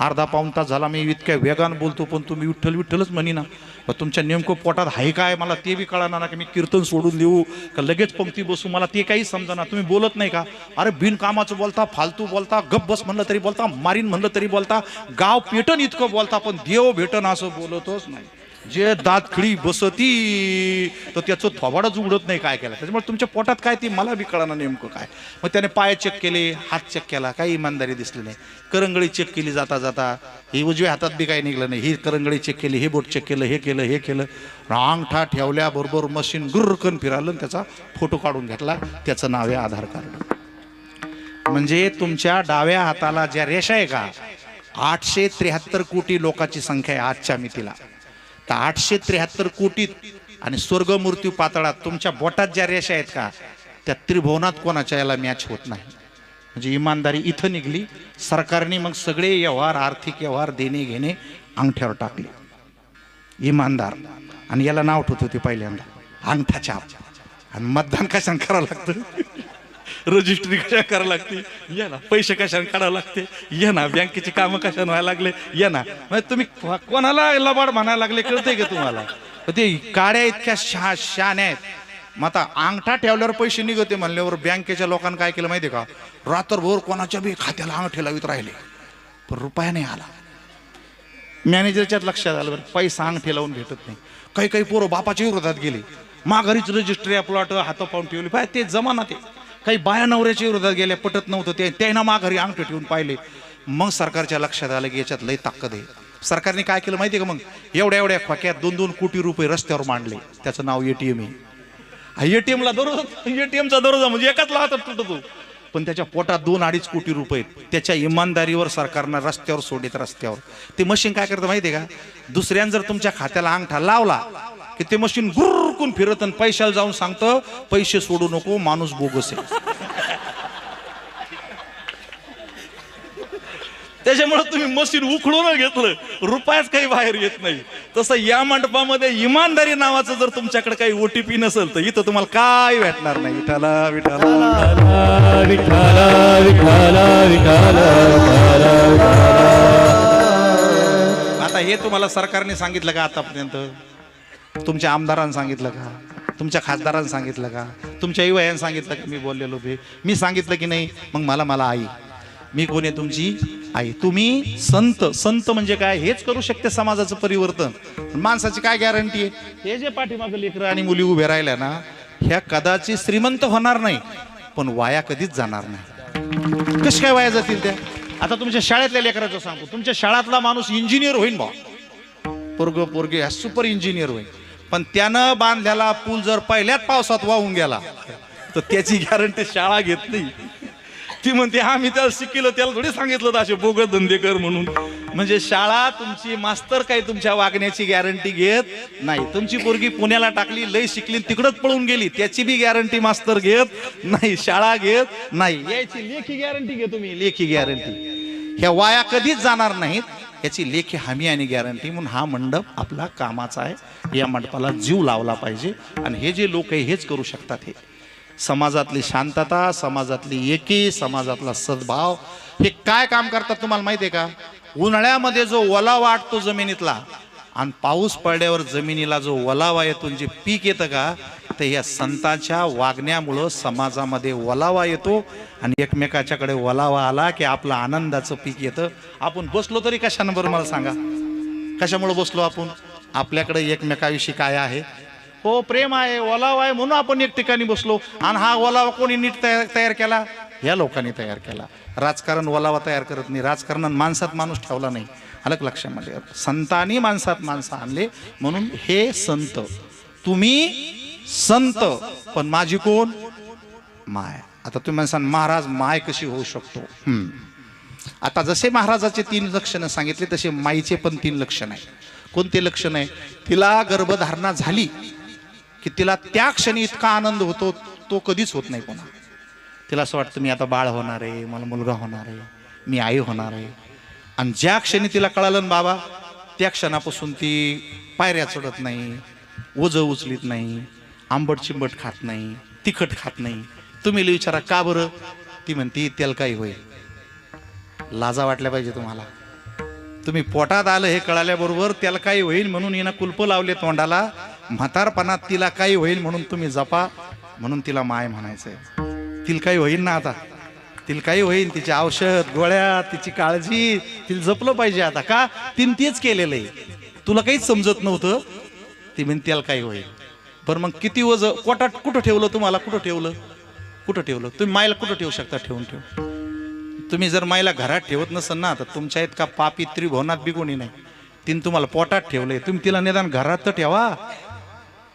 [SPEAKER 1] अर्धा पाऊण तास झाला मी इतक्या वेगानं बोलतो, पण तुम्ही विठ्ठल विठ्ठलच म्हणी ना. तुमच्या नेमकं पोटात आहे काय मला ते बी कळणार ना. की मी कीर्तन सोडून देऊ का लगेच पंक्ती बसू, मला ते काही समजा. तुम्ही बोलत नाही का? अरे बिनकामाचं बोलता, फालतू बोलता, गप बस म्हणलं तरी बोलता, मारीन म्हणलं तरी बोलता, गाव पेटन इतकं बोलता, पण देव भेटन असं बोलतच नाही. जे दातखिळी बसती तर त्याचं थोबाडच उघडत नाही काय केलं. त्याच्यामुळे तुमच्या पोटात काय ती मला बी कळणार नेमकं काय. मग त्याने पाय चेक केले, हात चेक केला, काही इमानदारी दिसली नाही. करंगळी चेक केली जाता जाता, ही उजव्या हातात बी काही निघलं नाही. ही करंगळी चेक केली, हे बोट चेक केलं, हे केलं, हे केलं. अंगठा ठेवल्याबरोबर मशीन गुर्रकन फिरालं आणि त्याचा फोटो काढून घेतला. त्याचं नाव आहे आधार कार्ड. म्हणजे तुमच्या डाव्या हाताला ज्या रेषा आहे का, 873 कोटी लोकांची संख्या आहे आजच्या मितीला. तर 873 कोटीत आणि स्वर्ग मृत्यू पातळात तुमच्या बोटात ज्या रेषा आहेत का, त्या त्रिभुवनात कोणाच्या याला मॅच होत नाही. म्हणजे इमानदारी इथं निघली. सरकारने मग सगळे व्यवहार, आर्थिक व्यवहार, देणे घेणे अंगठ्यावर टाकले. इमानदार. आणि याला नाव ठेवत होते पहिल्यांदा अंगठा छाप. आणि मतदान कशाने करावं लागतं, रजिस्ट्री कशा करावं लागते, या ना पैसे कशाने काढावं लागते, या ना बँकेचे कामं कशाने व्हायला लागले, या ना. म्हणजे तुम्ही कोणाला लबाड म्हणायला लागले कळतंय का तुम्हाला? ते काड्या इतक्या शान आहेत. मग आता अंगठा ठेवल्यावर पैसे निघते म्हणल्यावर बँकेच्या लोकांनी काय केलं माहिती का, रात्रभर कोणाच्या बी खात्याला अंगठे लावित राहिले, पण रुपया नाही आला. मॅनेजरच्याच लक्षात आलं, पैसा अंगठे लावून भेटत नाही. काही काही पोरं बापाच्या विरोधात गेले, माघारीच रजिस्ट्री प्लॉट हाता पाहून ठेवली. पाय ते जमाना. ते काही बाया नवऱ्याच्या विरोधात गेल्या, पटत नव्हतं ते, त्यांना माघारी अंगठे ठेवून पाहिले. मग सरकारच्या लक्षात आलं की याच्यात लय ताकद आहे. सरकारने काय केलं माहिती आहे का, मग एवढ्या खोक्यात 2-2 कोटी रुपये रस्त्यावर मांडले. त्याचं नाव ATM आहे. ATMला दररोज, ATMचा दररोज म्हणजे एकाच हातात तुटतो, पण त्याच्या पोटात 2-2.5 कोटी रुपये. त्याच्या इमानदारीवर सरकारनं रस्त्यावर सोडित. रस्त्यावर ते मशीन काय करतं माहिती आहे का, दुसऱ्यानं जर तुमच्या खात्याला अंगठा लावला की ते मशीन गुरकून फिरत आणि पैशाला जाऊन सांगतं पैसे सोडू नको, माणूस बोगस आहे. त्याच्यामुळे तुम्ही मशीन उखडून घेतलं, रुपयाच काही बाहेर येत नाही. तसं या मंडपामध्ये इमानदारी नावाचं जर तुमच्याकडे काही OTP नसेल तर इथं तुम्हाला काय भेटणार नाही. विठाला विठाला
[SPEAKER 2] विठाला विठाला विठाला
[SPEAKER 1] आता हे तुम्हाला सरकारने सांगितलं का आतापर्यंत? तुमच्या आमदारांनी सांगितलं का? तुमच्या खासदारांनी सांगितलं का? तुमच्या युवयांनी सांगितलं का? मी बोललेलो बे मी सांगितलं की नाही? मग मला आई, मी कोण आहे? तुमची आई. तुम्ही संत. संत म्हणजे काय? हेच करू शकते समाजाचं परिवर्तन. माणसाची काय गॅरंटी आहे? हे जे पाठीमागं लेकरं आणि मुली उभे राहिल्या ना, ह्या कदाचित श्रीमंत होणार नाही पण वाया कधीच जाणार नाही. कशी काय वाया जातील त्या? आता तुमच्या शाळेतल्या लेकराचं सांगतो. तुमच्या शाळातला माणूस इंजिनियर होईल बा, पोरगे सुपर इंजिनियर होईल, पण त्यानं बांधलेला पूल जर पहिल्याच पावसात वाहून गेला तर त्याची गॅरंटी शाळा घेत नाही. ती म्हणते आम्ही त्याला शिकलो, त्याला थोडी सांगितलं तर असे बोगस धंदे कर म्हणून. म्हणजे शाळा तुमची मास्तर काही तुमच्या वागण्याची गॅरंटी घेत नाही. तुमची पोरगी पुण्याला टाकली, लय शिकली, तिकडच पळून गेली, त्याची बी गॅरंटी मास्तर घेत नाही, शाळा घेत नाही. याची लेखी गॅरंटी घे तुम्ही, लेखी गॅरंटी. ह्या वाया कधीच जाणार नाहीत, याची लेखी हमी आणि गॅरंटी. म्हणून हा मंडप आपला कामाचा आहे. या मंडपाला जीव लावला पाहिजे आणि हे जे लोक आहे हेच करू शकतात. हे समाजातली शांतता, समाजातली एकी, समाजातला सद्भाव हे काय काम करतात तुम्हाला माहिती आहे का? उन्हाळ्यामध्ये जो ओलावा वाटतो जमिनीतला आणि पाऊस पडल्यावर जमिनीला जो ओलावा येतो, जे पीक येतं का, तर या संतांच्या वागण्यामुळं समाजामध्ये ओलावा येतो आणि एकमेकाच्याकडे ओलावा आला की आपलं आनंदाचं पीक येतं. आपण बसलो तरी कशानं बरं मला सांगा? कशामुळे बसलो आपण? आपल्याकडे एकमेकाविषयी काय आहे? हो, प्रेम आहे, ओलावा आहे, म्हणून आपण एक ठिकाणी बसलो. आणि हा ओलावा कोणी नीट तयार केला? या लोकांनी तयार केला. राजकारण ओलावा तयार करत नाही, राजकारणात माणसात माणूस ठेवला नाही. अलग लक्षामध्ये, संतांनी माणसात माणसं आणले म्हणून हे संत. तुम्ही संत पण माझी कोण? माय. आता तुम्ही म्हणसान महाराज माय कशी होऊ शकतो? आता जसे महाराजाचे 3 लक्षणं सांगितले तसे माईचे पण 3 लक्षण आहे. कोणते लक्षण आहे? तिला गर्भधारणा झाली की तिला त्या क्षणी इतका आनंद होतो तो कधीच होत नाही पुन्हा. तिला असं वाटतं मी आता बाळ होणार आहे, मला मुलगा होणार आहे, मी आई होणार आहे. आणि ज्या क्षणी तिला कळालं ना बाबा, त्या क्षणापासून ती पायऱ्या चढत नाही, ओझं उचलीत नाही, आंबट चिंबट खात नाही, तिखट खात नाही. तुम्ही विचारा का बरं? ती म्हणती त्याला काही होईल. लाजा वाटल्या पाहिजे तुम्हाला. तुम्ही पोटात आलं हे कळाल्याबरोबर त्याला काही होईल म्हणून हिनं कुलप लावले तोंडाला. म्हातारपणात तिला काही होईल म्हणून तुम्ही जपा, म्हणून तिला माय म्हणायचंय. तिला काही होईल ना, आता तिला काही होईल, तिचे औषध गोळ्या, तिची काळजी, तिला जपलं पाहिजे. आता का? तिने तेच केलेलं आहे. तुला काहीच समजत नव्हतं, ती म्हणते त्याला काही होईल. बरं मग किती वज पोटात कुठं ठेवलं? तुम्हाला कुठं ठेवलं? कुठं ठेवलं? तुम्ही मायला कुठं ठेवू शकता? ठेवून तुम्ही जर मायला घरात ठेवत नसल ना तर तुमच्या इतका पापी त्रिभुवनात बी कोणी नाही. तिने तुम्हाला पोटात ठेवलंय, तुम्ही तिला निदान घरात तर ठेवा.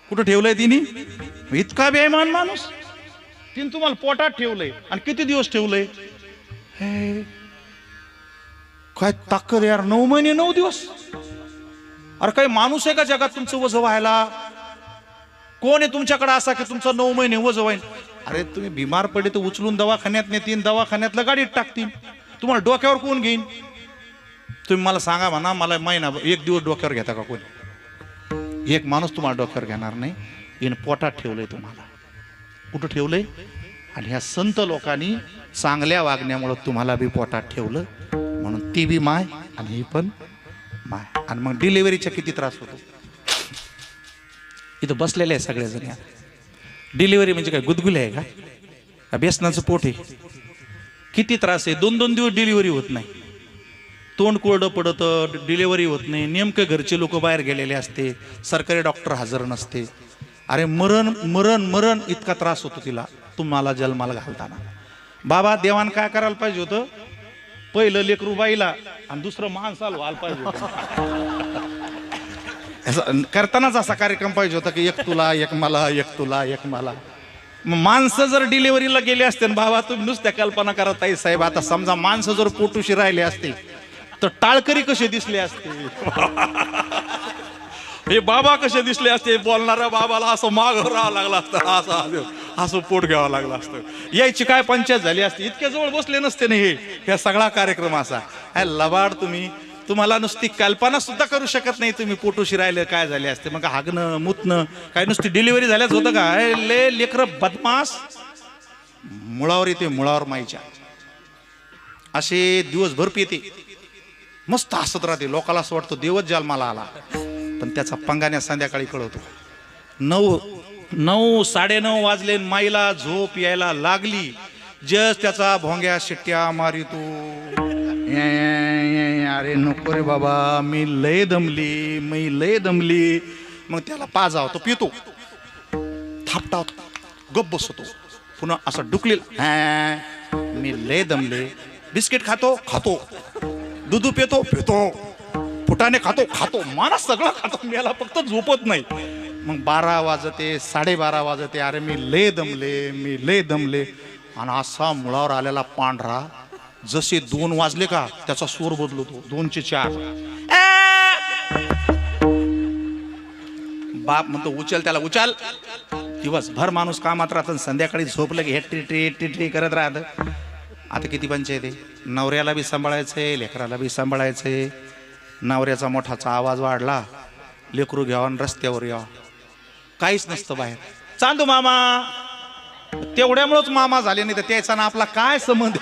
[SPEAKER 1] कुठं ठेवलंय तिने? इतका बेईमान माणूस. तिने तुम्हाला पोटात ठेवलंय आणि किती दिवस ठेवलंय? काय ताकद यार! 9 महिने 9 दिवस. अरे काही माणूस आहे का जगात तुमचं वजन व्हायला? कोण आहे तुमच्याकडे असा की तुमचं 9 महिने वजन व्हाईल? अरे तुम्ही बिमार पडले तर उचलून दवाखान्यात नेतील, दवाखान्यातलं गाडीत टाकतील. तुम्हाला डोक्यावर कोण घेईन? तुम्ही मला सांगा म्हणा, मला महिना 1 दिवस डोक्यावर घेता का कोणी? एक माणूस तुम्हाला डोक्यावर घेणार नाही. हिनं पोटात ठेवलंय तुम्हाला. कुठं ठेवलंय? आणि ह्या संत लोकांनी चांगल्या वागण्यामुळे तुम्हाला बी पोटात ठेवलं, म्हणून ती बी माय आणि ही पण माय. आणि मग डिलिव्हरीचा किती त्रास होतो? इथं बसलेले आहे सगळेजण. या डिलिव्हरी म्हणजे काय गुदगुले आहे का? बेसनाचं पोट आहे? किती त्रास आहे. 2-2 दिवस डिलिव्हरी होत नाही, तोंड कोरडं पडतं, डिलिव्हरी होत नाही. नेमकं घरचे लोक बाहेर गेलेले असते, सरकारी डॉक्टर हजर नसते. अरे मरण मरण मरण इतका त्रास होतो तिला तुम्हाला जन्माला घालताना. बाबा देवान काय करायला पाहिजे होतं? पहिलं लेकरू बाईला आणि दुसरं माणसाला व्हायला पाहिजे होतं. करतानाच असा कार्यक्रम पाहिजे होता की एक तुला, एक मला, एक तुला, एक मला. माणसं जर डिलिव्हरीला गेले असते ना बाबा, तुम्ही नुसत्या कल्पना करा ताई साहेब. आता समजा माणसं जर पोटूशी राहिले असते तर टाळकरी कसे दिसले असते, हे बाबा कसे दिसले असते. बोलणाऱ्या बाबाला असं माग राहावं लागलं असतं, असं असं पोट घ्यावं लागलं असतं. यायची काय पंचायत झाली असते. इतक्या जवळ बसले नसते ना हे सगळा कार्यक्रम असा. लबाड तुम्ही तुम्हाला नुसती कल्पना सुद्धा करू शकत नाही तुम्ही पोटोशी राहिलं काय झाले असते मग हागणं मुतणं काय नुसती डिलिव्हरी झाल्याच होतं का ले लेकरं बदमास मुळावर येते मुळावर माईच्या असे दिवसभर पिते मस्त हसत राहते लोकाला असं वाटतं देवच जन्माला आला पण त्याचा पंगाण्या संध्याकाळी कळवतो 9:30 वाजले माईला झोप यायला लागली जस्ट त्याचा भोंग्या शिट्ट्या मारितो अरे नको रे बाबा मी लय दमली मग त्याला पाजाव तो पितो थापटाव गप बसतो पुन्हा असं डुकलेल मी लय दमले बिस्किट खातो दूध पितो फुटाने खातो मला सगळं खातो मला फक्त झोपत नाही मग 12 वाजते 12:30 वाजते अरे मी लय दमले आणि असा मुळावर आलेला पांढरा जसे 2 वाजले का त्याचा सूर बदलतो 2चे 4 बाप म्हणतो उचल त्याला उचल दिवसभर माणूस कामात राहत संध्याकाळी झोपलं की हे टिटरी करत राहत आता किती पंचायत आहे नवऱ्याला बी सांभाळायचंय लेकराला बी सांभाळायचंय नवऱ्याचा मोठाचा आवाज वाढला लेकरू घ्यावा रस्त्यावर यावं काहीच नसतं बाहेर चांदू मामा तेवढ्यामुळंच मामा झाले नाही तर त्याचा ना आपला काय संबंध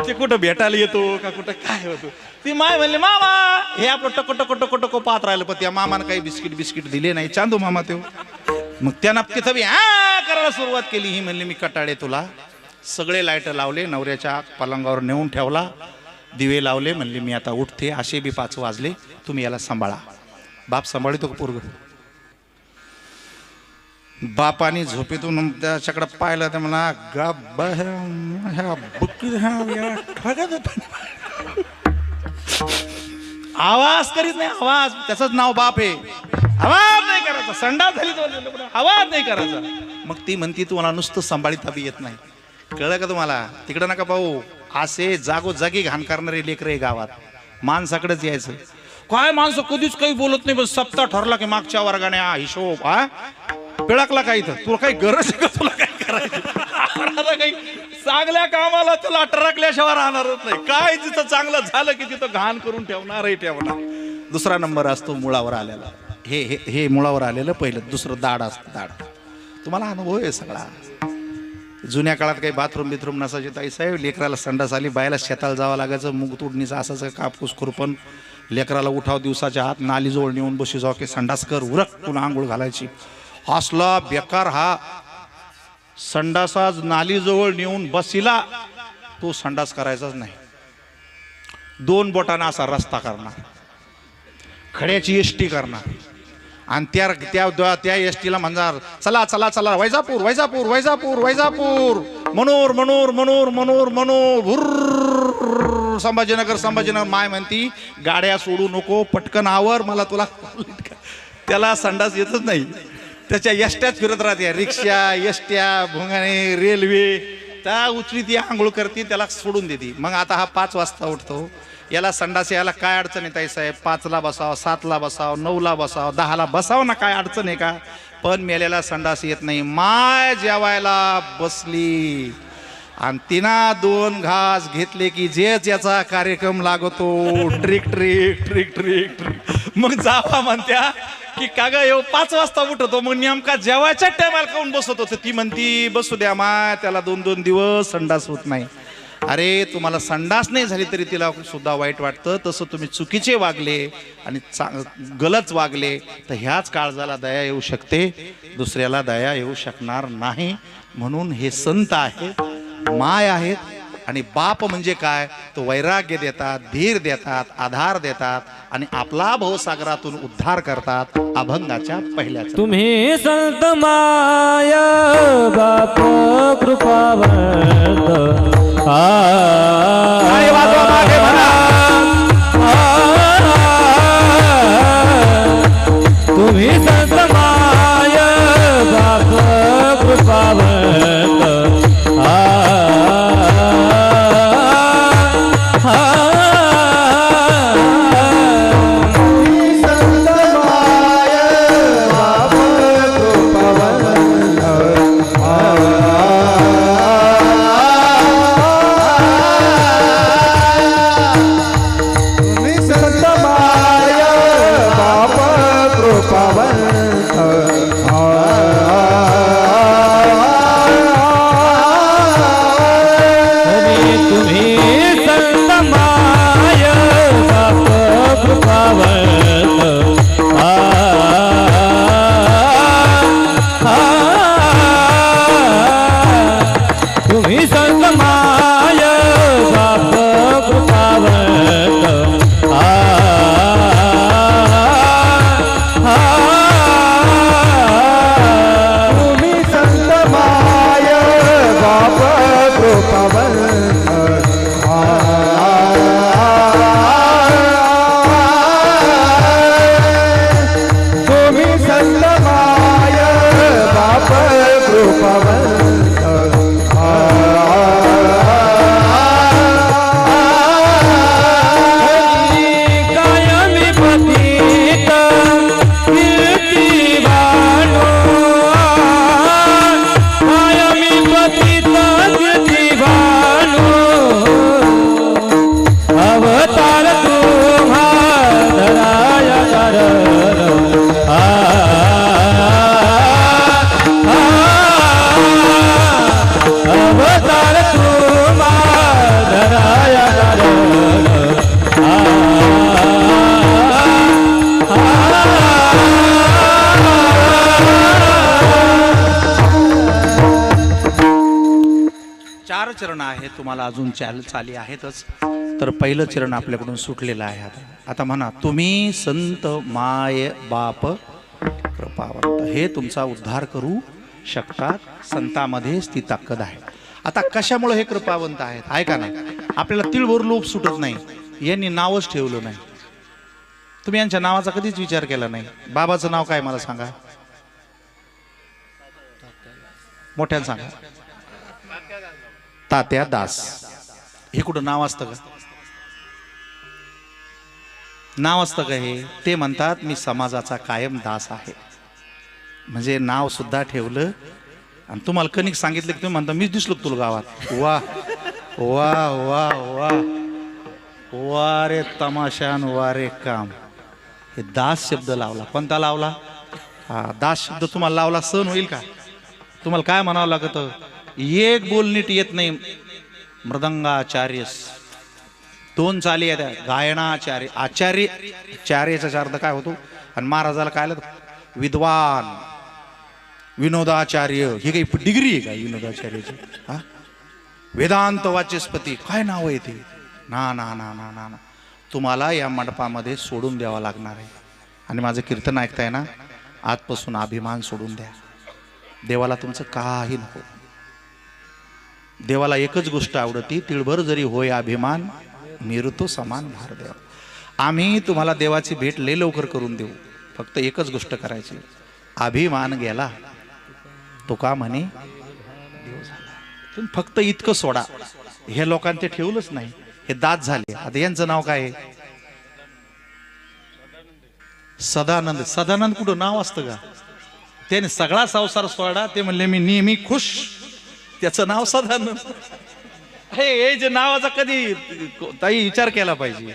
[SPEAKER 1] ते कुठं भेटायला येतो का कुठं काय होतो ती माय म्हणली मामा हे आपलं टको पाहत राहिलं पण त्या मामानं काही बिस्किट दिले नाही चांदू मामा ते मग त्यानं तिथं बी करायला सुरुवात केली ही म्हणली मी कटाळे तुला सगळे लाईट लावले नवऱ्याच्या पलंगावर नेऊन ठेवला दिवे लावले म्हणले मी आता उठते असे बी 5 वाजले तुम्ही याला सांभाळा बाप सांभाळतो का पोरग बापाने झोपेतून त्याच्याकडे पाहिलं तर म्हणा आवाज करीत नाही आवाज त्याचंच नाव बाप आहे आवाज नाही करायचा संडास झाली आवाज नाही करायचा मग ती म्हणती तुम्हाला नुसतं सांभाळीत बी येत नाही कळलं का तुम्हाला तिकडं नका पाहू असे जागोजागी घाण करणारे लेकरे गावात माणसाकडेच यायचं काय माणसं कधीच काही बोलत नाही बस सप्ताह ठरला की मागच्या वर्गाने हिशोब पिळकला काय इथं तुला काही गरज आहे का तुला काय करायचं काही चांगल्या कामाला तुला टरकल्याशिवाय राहणारच नाही काय जिथं चांगलं झालं की तिथं घाण करून ठेवणार दुसरा नंबर असतो मुळावर आलेला हे मुळावर आलेलं पहिलं दुसरं दाढ असतं दाढ तुम्हाला अनुभव आहे सगळा जुन्या काळात काही बाथरूम नसायचे ताई साहेब लेकराला संडास आली बायला शेताला जावं लागायचं मूग तोडणीचं असायचं कापूस खुरपण लेकराला उठाव दिवसाच्या हात नालीजवळ नेऊन बशी जाव की संडास कर उरक पुन्हा आंघोळ घालायची असला बेकार हा संडासाच नालीजवळ नेऊन बसीला तो संडास करायचाच नाही 2 बोटांना असा रस्ता करणार खड्याची एसटी करणार आणि त्या एसटीला म्हणणार चला वैजापूर मनोर संभाजीनगर माय म्हणती गाड्या सोडू नको पटकन आवर मला तुला त्याला संडास येतच नाही त्याच्या एसट्याच फिरत राहते रिक्षा एसट्या भोंगाणे रेल्वे त्या उचली ती आंघोळ करते त्याला सोडून देते मग आता हा 5 वाजता उठतो याला संडास यायला काय अडचण आहे ताई साहेब 5ला बसाव 7ला बसाव 9ला बसाव 10ला बसाव ना काय अडचण आहे का पण मेलेला संडास येत नाही माय जेवायला बसली आणि तिना 2 घास घेतले की जेच याचा कार्यक्रम लागतो ट्रिक मग जावा म्हणत्या की काग येऊ 5 वाजता उठतो मग नेमका जेवायच्या टायमाला काऊन बसत होतं ती म्हणती बसू द्या माय त्याला 2 दिवस संडास होत नाही अरे तुम्हाला संडास नाही झाली तरी तिला सुद्धा वाईट वाटतं तसं तुम्ही चुकीचे वागले आणि गलत वागले तर ह्याच काळजाला दया येऊ शकते दुसऱ्याला दया येऊ शकणार नाही म्हणून हे संत आहेत माय आहेत आणि बाप म्हणजे काय तो वैराग्य देतात धीर देतात आधार देतात आणि आपला भवसागरातून उद्धार करतात अभंगाच्या पहिल्याच
[SPEAKER 2] तुम्ही संत माय बाप कृपावंत तुम्ही संत माय बाप कृपावंत तुम्ही संत माय बाप कृपावंत
[SPEAKER 3] तुम्ही संत माय बाप कृपावंत तुम्ही संत माय बाप कृपावंत
[SPEAKER 2] कायमी पतित कीर्तिवानो कायमी पतित कीर्तिवानो अवतार तुम्हा धराया अवतार तुम्हा धराया
[SPEAKER 1] चार चरण आहे तुम्हाला अजून चाली आहेतच. तर पहिलं चरण आपल्याकडून सुटलेलं आहे. आता म्हणा तुम्ही संत माय बाप कृपावंत. हे तुमचा उद्धार करू शकतात. संतामध्येच ती ताकद आहे. आता कशामुळे हे कृपावंत आहेत आहे का नाही. आपल्याला तिळभर लोभ सुटत नाही. यांनी नावच ठेवलं नाही. तुम्ही यांच्या नावाचा कधीच विचार केला नाही. बाबाचं नाव काय मला सांगा. मोठ्यानं सांगा. तात्या दास. हे कुठं नाव असतं का. नाव असतं का हे. ते म्हणतात मी समाजाचा कायम दास आहे. म्हणजे नाव सुद्धा ठेवलं. आणि तुम्हाला कणिक सांगितलं की तुम्ही म्हणता मीच दिसलो तुला गावात. वा वा वा वा वा रे तमाशान वा रे काम. हे दास शब्द लावला. कोणता लावला. हा दास शब्द तुम्हाला लावला सहन होईल का. तुम्हाला काय म्हणावं लागतं. एक बोल नीट येत नाही. मृदंगाचार्य दोन चाली आहेत. गायनाचार्य आचार्य. चार्याचा अर्थ काय होतो. आणि महाराजाला काय आलं विद्वान विनोदाचार्य. ही काही डिग्री आहे का विनोदाचार्याची. हा वेदांत वाचस्पती काय नाव आहे ते. ना ना ना ना ना ना तुम्हाला या मंडपामध्ये सोडून द्यावा लागणार आहे. आणि माझं कीर्तन ऐकताय ना. आजपासून अभिमान सोडून द्या. देवाला तुमचं काही नको. देवाला एकच गोष्ट आवडती. तिळभर जरी होय अभिमान मिरतो समान भार देव. आम्ही तुम्हाला देवाची भेट लय लवकर करून देऊ. फक्त एकच गोष्ट करायची. अभिमान गेला तो का म्हणे देव झाला. तुम्ही फक्त इतकं सोडा. हे लोकांनी ते ठेवलंच नाही. हे दात झाले. आता यांचं नाव काय आहे. सदानंद. सदानंद कुठं नाव असतं का. त्याने सगळा संसार सोडा. ते म्हणले मी नेहमी खुश. त्याचं नाव सदानंद. हे जे नावाचा कधी ताई विचार केला पाहिजे.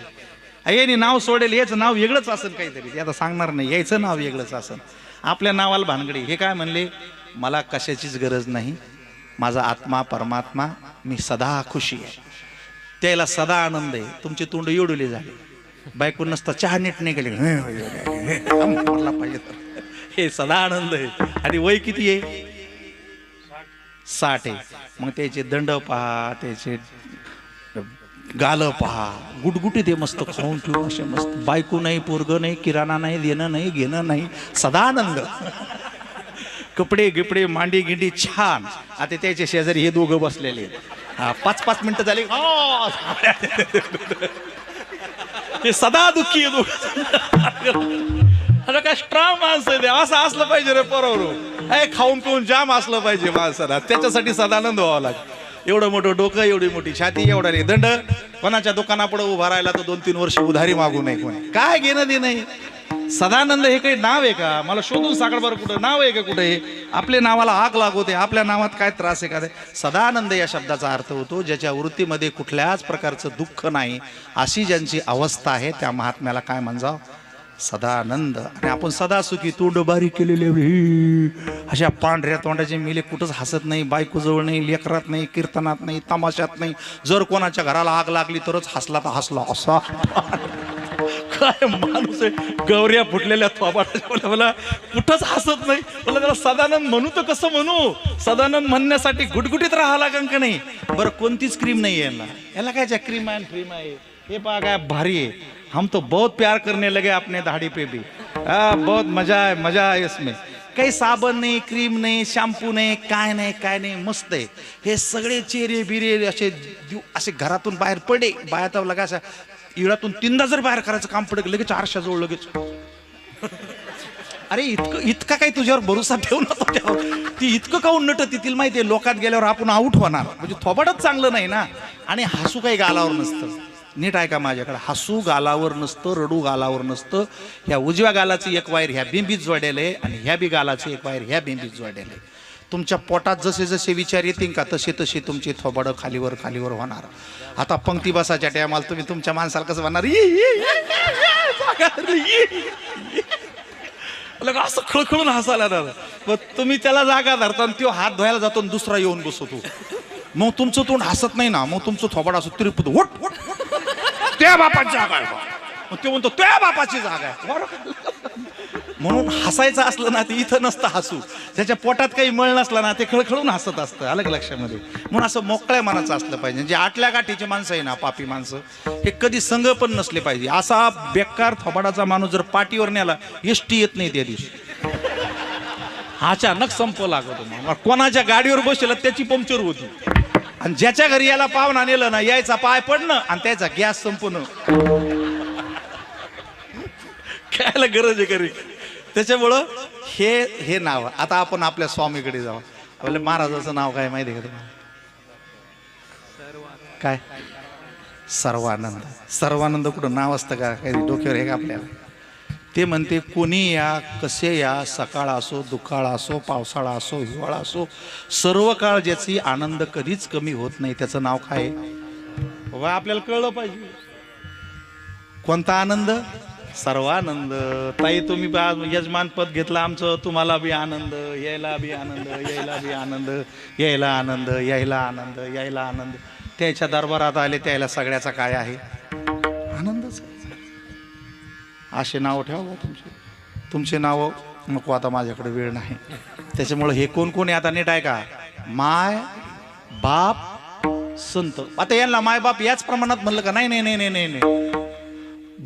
[SPEAKER 1] याने नाव सोडेल. याचं नाव वेगळंच असेल काहीतरी. ते आता सांगणार नाही. याचं नाव वेगळंच असेल. आपल्या नावाला भानगडी. हे काय म्हणले मला कशाचीच गरज नाही. माझा आत्मा परमात्मा मी सदा खुशी आहे. त्याला सदा आनंद आहे. तुमचे तोंड एवढले झाले. बायको नसता चहा नीट नाही गेले पाहिजे तर. हे सदा आनंद आहे. आणि वय किती आहे 60 आहे. मग त्याचे दंड पहा. त्याचे गाल पहा. गुटगुटी ते मस्त खाऊन पिऊन असे मस्त. बायको नाही पोरग नाही किराणा नाही देणं नाही घेणं नाही. सदा आनंद. कपडे गिपडे मांडी गिंडी छान. आता त्याच्या शेजारी हे दोघं बसलेले. 5-5 मिनिटं झाली हे सदा दुःखी आहे दोघं. अरे काय स्ट्रॉंग माणसं आहे. असं असलं पाहिजे रे बरोबर. खाऊन पिऊन जाम असलं पाहिजे माणसाला. त्याच्यासाठी सदानंद व्हावा लागतो. एवढं मोठं डोकं एवढी मोठी छाती एवढा रे दंड. कोणाच्या दुकानापुढे उभा राहिला तर 2-3 वर्ष उधारी मागू नये कोणी. काय घेणं दे नाही. सदानंद हे काही नाव आहे का. मला शोधून साकड बरं कुठं नाव आहे का कुठे. आपल्या नावाला आग लागवते. आपल्या नावात काय त्रास आहे का. सदानंद या शब्दाचा अर्थ होतो ज्याच्या वृत्तीमध्ये कुठल्याच प्रकारचं दुःख नाही. अशी ज्यांची अवस्था आहे त्या महात्म्याला काय म्हणजाव सदानंद. आणि आपण सदा सुखी. तोंड बारीक केलेले अशा पांढऱ्या तोंडाचे मिले. कुठंच हसत नाही. बायको जवळ नाही. लेकरात नाही. कीर्तनात नाही. तमाशात नाही. जर कोणाच्या घराला आग लागली तरच हसला तर हसला असा
[SPEAKER 4] काय माणूस आहे, गौऱ्या फुटलेल्या थोबाडाच्या. मला कुठंच हसत नाही. मला त्याला सदानंद म्हणू तर कसं म्हणू? सदानंद म्हणण्यासाठी गुटगुटीत राहा लागेल का नाही? बरं, कोणतीच क्रीम नाही आहे याला काय क्रीम आहे क्रीम आहे. हे पहा काय भारी आहे. हम तो बहुत प्यार करने लगे अपने दाढ़ी पे भी. बहुत मजा है इसमें. काही साबण नाही, क्रीम नाही, शॅम्पू नाही, काय नाही, मस्त आहे. हे सगळे चेहरे बिरे असे घरातून बाहेर पडे, बाहेर लगा अशा इळातून 3दा जर बाहेर करायचं काम पडे, लगेच आरशाजवळ लगेच. अरे इतका काही तुझ्यावर भरोसा ठेवू नको त्यावर. ती इतकं काऊन नटत तिला माहितीये लोकात गेल्यावर आपण आऊट होणार. म्हणजे थोबाडच चांगलं नाही ना. आणि हसू काही गालावर नसतं. नीट आहे का माझ्याकडे? हसू गालावर नसतं, रडू गालावर नसतं. ह्या उजव्या गालाची एक वायर ह्या बिंबीत जोडेल आहे आणि ह्या बी गालाची एक वायर ह्या बिंबीत जोडेल आहे. तुमच्या पोटात जसे जसे विचार येतील का तसे तसे तुमची थोबाडं खालीवर होणार. आता पंक्ती बसायच्या टायमाला तुम्ही तुमच्या माणसाला कसं म्हणणार? असं खळखळून हसायला मग तुम्ही त्याला जागा धरता आणि तो हात धुवायला जातो आणि दुसरा येऊन बसवतो. मग तुमचं तोंड हसत नाही ना. मग तुमचं थोबाड असं तिरपत वट त्या बापाची जागा आहे. मग ते म्हणतो त्या बापाची जागा आहे. म्हणून हसायचं असलं ना ते इथं नसतं हसू. त्याच्या पोटात काही मळ नसला ना ते खळखळून हसत असतं. अलग लक्षामध्ये. म्हणून असं मोकळ्या मनाचं असलं पाहिजे. जे आटल्या गाठीचे माणसं आहे ना, पापी माणसं, हे कधी संघ पण नसले पाहिजे. असा बेकार थोबाडाचा माणूस जर पाठीवर नेला, एसटी येत नाही त्या दिवशी. अचानक संप लागतो. कोणाच्या गाडीवर बसला त्याची पंक्चर होती. आणि ज्याच्या घरी याला पाहुणा नेलं ना, यायचा पाय पडणं आणि त्याचा गॅस संपणं. कायला गरज आहे घरी. त्याच्यामुळं हे नाव. आता आपण आपल्या स्वामीकडे जाऊ. आपल्या महाराजाचं नाव काय माहिती आहे का तुम्हाला? काय? सर्वानंद. सर्वानंद कुठं नाव असतं का? काही डोक्यावर आहे का आपल्याला? ते म्हणते कोणी या, कसे या, सकाळ असो, दुकाळ असो, पावसाळा असो, हिवाळा असो, सर्व काळ ज्याची आनंद कधीच कमी होत नाही, त्याचं नाव काय आहे? बाबा आपल्याला कळलं पाहिजे. कोणता आनंद? सर्वानंद. ताई तुम्ही यजमान पद घेतलं आमचं, तुम्हाला बी आनंद, यायला बी आनंद, यायला बी आनंद, यायला आनंद, यायला आनंद, यायला आनंद. त्याच्या दरबारात आले त्याला सगळ्याचा काय आहे? आनंदच. असे नाव ठेवा तुमचे नाव नको. आता माझ्याकडे वेळ नाही. त्याच्यामुळे हे कोण कोण आहे आता नीट आहे का? माय बाप संत. आता यांना माय बाप याच प्रमाणात म्हणलं का? नाही नाही नाही नाही नाही.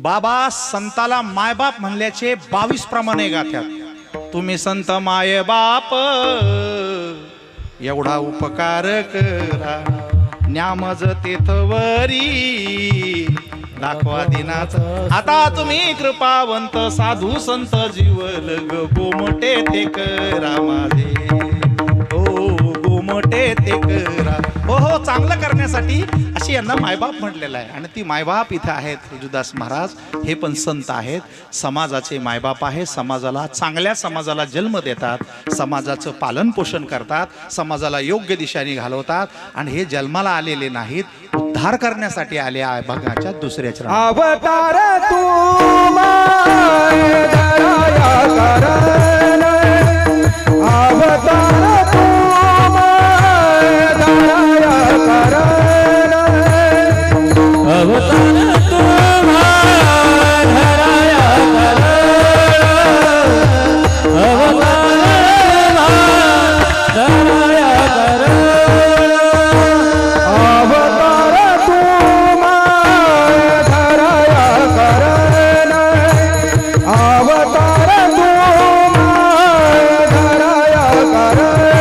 [SPEAKER 4] बाबा संताला मायबाप म्हणल्याचे 22 प्रमाणे गाथ्यात. तुम्ही संत माय बाप एवढा उपकार करा, न्यामज तेथवरी दाखवा दिनाच. आता तुम्ही कृपावंत साधू संत जीवल गोमटे ते करा माझे. हो गोमटे ते करा. हो चांगलं करण्यासाठी अशी यांना मायबाप म्हटलेलं आहे. आणि ती मायबाप इथे आहेत विजुदास महाराज. हे पण संत आहेत, समाजाचे मायबाप आहे. समाजाला, चांगल्या समाजाला जन्म देतात, समाजाचं पालन पोषण करतात, समाजाला योग्य दिशेने घालवतात. आणि हे जन्माला आलेले नाहीत, उद्धार करण्यासाठी आले आहे. भगवानाच्या दुसऱ्या चरणात
[SPEAKER 3] अवतार तू माय दया करण, अवतार तू माय दया करण,
[SPEAKER 2] अवतार तुम्हा धराया करण, अवतार धराया करण,
[SPEAKER 3] अवतार तू माय दया करण, अवतार तू माय दया करण.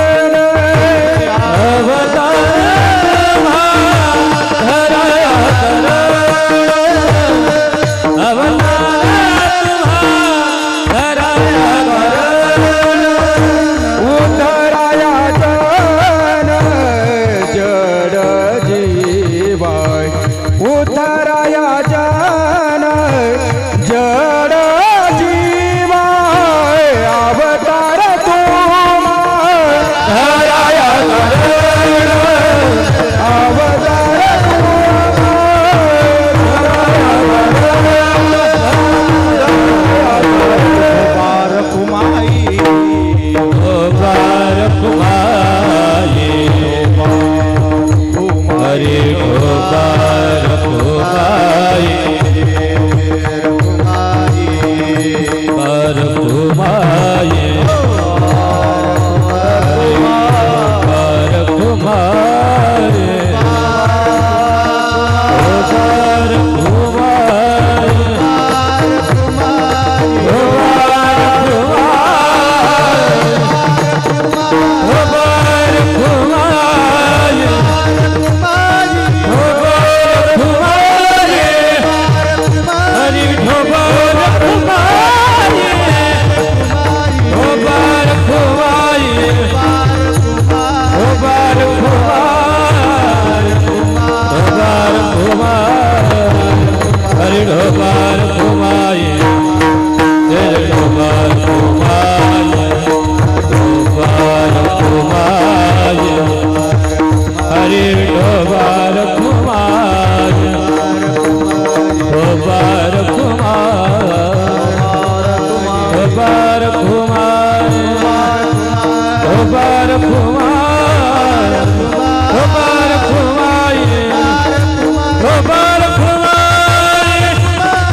[SPEAKER 2] गोपाल कुमार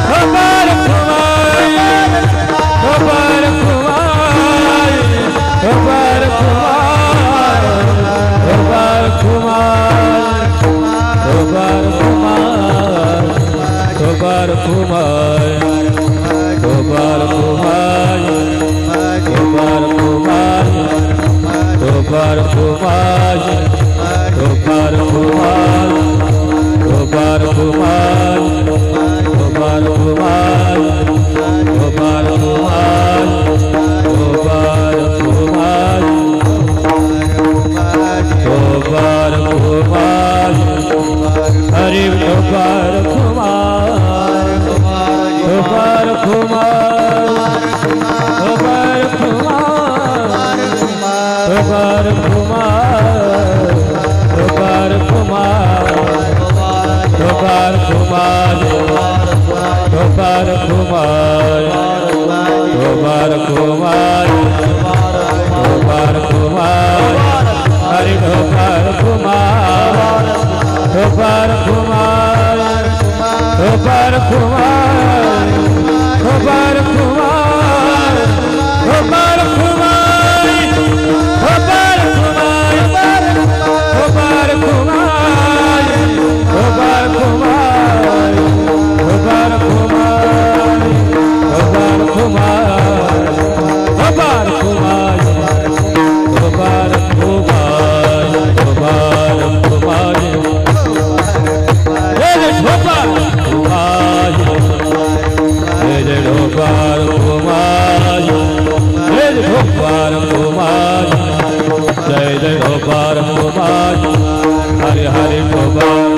[SPEAKER 2] गोपाल कुमार गोपाल कुमार गोपाल कुमार गोपाल कुमार गोपाल कुमार गोपाल कुमार गोपाल कुमार गोपाल कुमार गोपाल कुमार गोपाल कुमार गोपाल कुमार गोपाल कुमार गोपाल कुमार गोपाल कुमार गोपाल कुमार हरि गोपाल कुमार गोपाल कुमार गोपाल कुमार गोपाल कुमार गोपाल कुमार गोपाल कुमार गोपाल कुमार गोपाल कुमार गोपाल कुमार हरि गोपाल कुमार गोपाल कुमार गोपाल कुमार गोपाल कुमार गोपाल कुमार गोपाल कुमार गोपाल कुमार गोपाल कुमार गोपाल कुमार गोपाल कुमार गोपाल कुमार गोपाल कुमार गोपाल कुमार जय गोपाल कुमार जय गोपाल कुमार जय गोपाल कुमार जय जय गोपाल कुमार हरे हरे गोपाल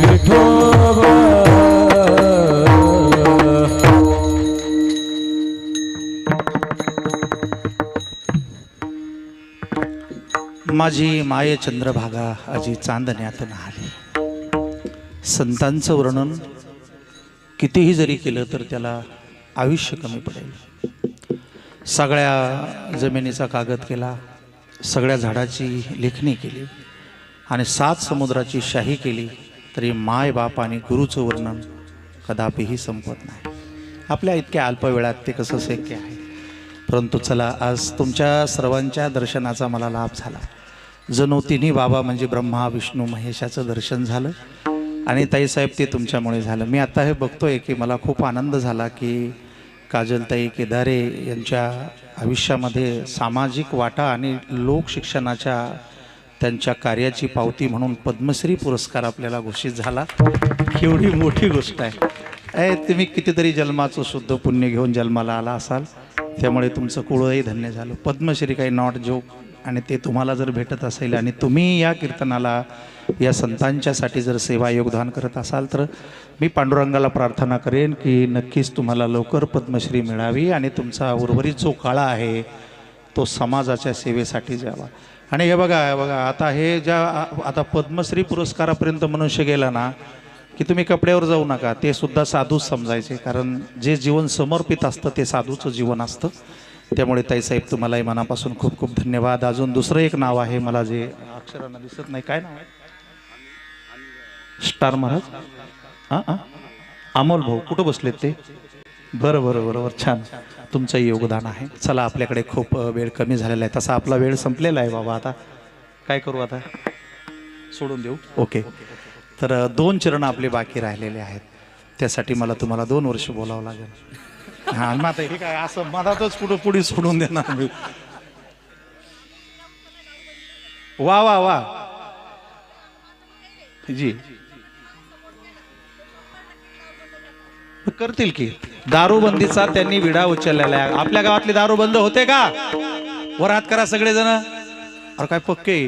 [SPEAKER 2] विठोबा
[SPEAKER 4] माझी माये चंद्रभागा अजी चांदण्यात नाहली. संतांचं वर्णन कितीही जरी केलं तर त्याला आयुष्य कमी पडेल. सगळ्या जमिनीचा कागद केला, सगळ्या झाडाची लेखणी केली आणि 7 समुद्राची शाही केली तरी माय बाप आणि गुरुचं वर्णन कदापिही संपत नाही. आपल्या इतक्या अल्प वेळात ते कसं शक्य आहे. परंतु चला, आज तुमच्या सर्वांच्या दर्शनाचा मला लाभ झाला. जणू तिन्ही बाबा म्हणजे ब्रह्मा विष्णू महेशाचं दर्शन झालं आणि ताईसाहेब ते तुमच्यामुळे झालं. मी आता हे बघतोय की मला खूप आनंद झाला की काजलताई केदारे यांच्या आयुष्यामध्ये सामाजिक वाटा आणि लोकशिक्षणाच्या त्यांच्या कार्याची पावती म्हणून पद्मश्री पुरस्कार आपल्याला घोषित झाला. केवढी मोठी गोष्ट आहे. तुम्ही कितीतरी जन्माचं शुद्ध पुण्य घेऊन जन्माला आला असाल, त्यामुळे तुमचं कुळही धन्य झालं. पद्मश्री काही नॉट जोक. आणि ते तुम्हाला जर भेटत असेल आणि तुम्ही या कीर्तनाला या संतांच्यासाठी जर सेवा योगदान करत असाल तर मी पांडुरंगाला प्रार्थना करेन की नक्कीच तुम्हाला लवकर पद्मश्री मिळावी आणि तुमचा उर्वरित जो काळा आहे तो समाजाच्या सेवेसाठी जावा. आणि हे बघा आता हे आता पद्मश्री पुरस्कारापर्यंत मनुष्य गेला ना की तुम्ही कपड्यावर जाऊ नका, ते सुद्धा साधूच समजायचे. कारण जे जीवन समर्पित असतं ते साधूचं जीवन असतं. त्यामुळे ताईसाहेब तुम्हालाही मनापासून खूप खूप धन्यवाद. अजून दुसरं एक नाव आहे, मला जे अक्षरांना दिसत नाही, काय नाव आहे? स्टार महाराज. हां अमोल भाऊ कुठं बसलेत ते? बरोबर छान, तुमचंही योगदान आहे. चला, आपल्याकडे खूप वेळ कमी झालेला आहे. तसा आपला वेळ संपलेला आहे बाबा. आता काय करू, आता सोडून देऊ? ओके. तर 2 चरण आपले बाकी राहिलेले आहेत. त्यासाठी मला तुम्हाला 2 वर्ष बोलावं लागेल. हां मग आता हे काय असं मधातच पुढे सोडून देणार मी? वा वा वा जी करतील की. दारूबंदीचा त्यांनी विडा उचललेला आहे. आपल्या गावातली दारू बंद होते का? वर हात करा सगळेजण. अरे काय पक्के?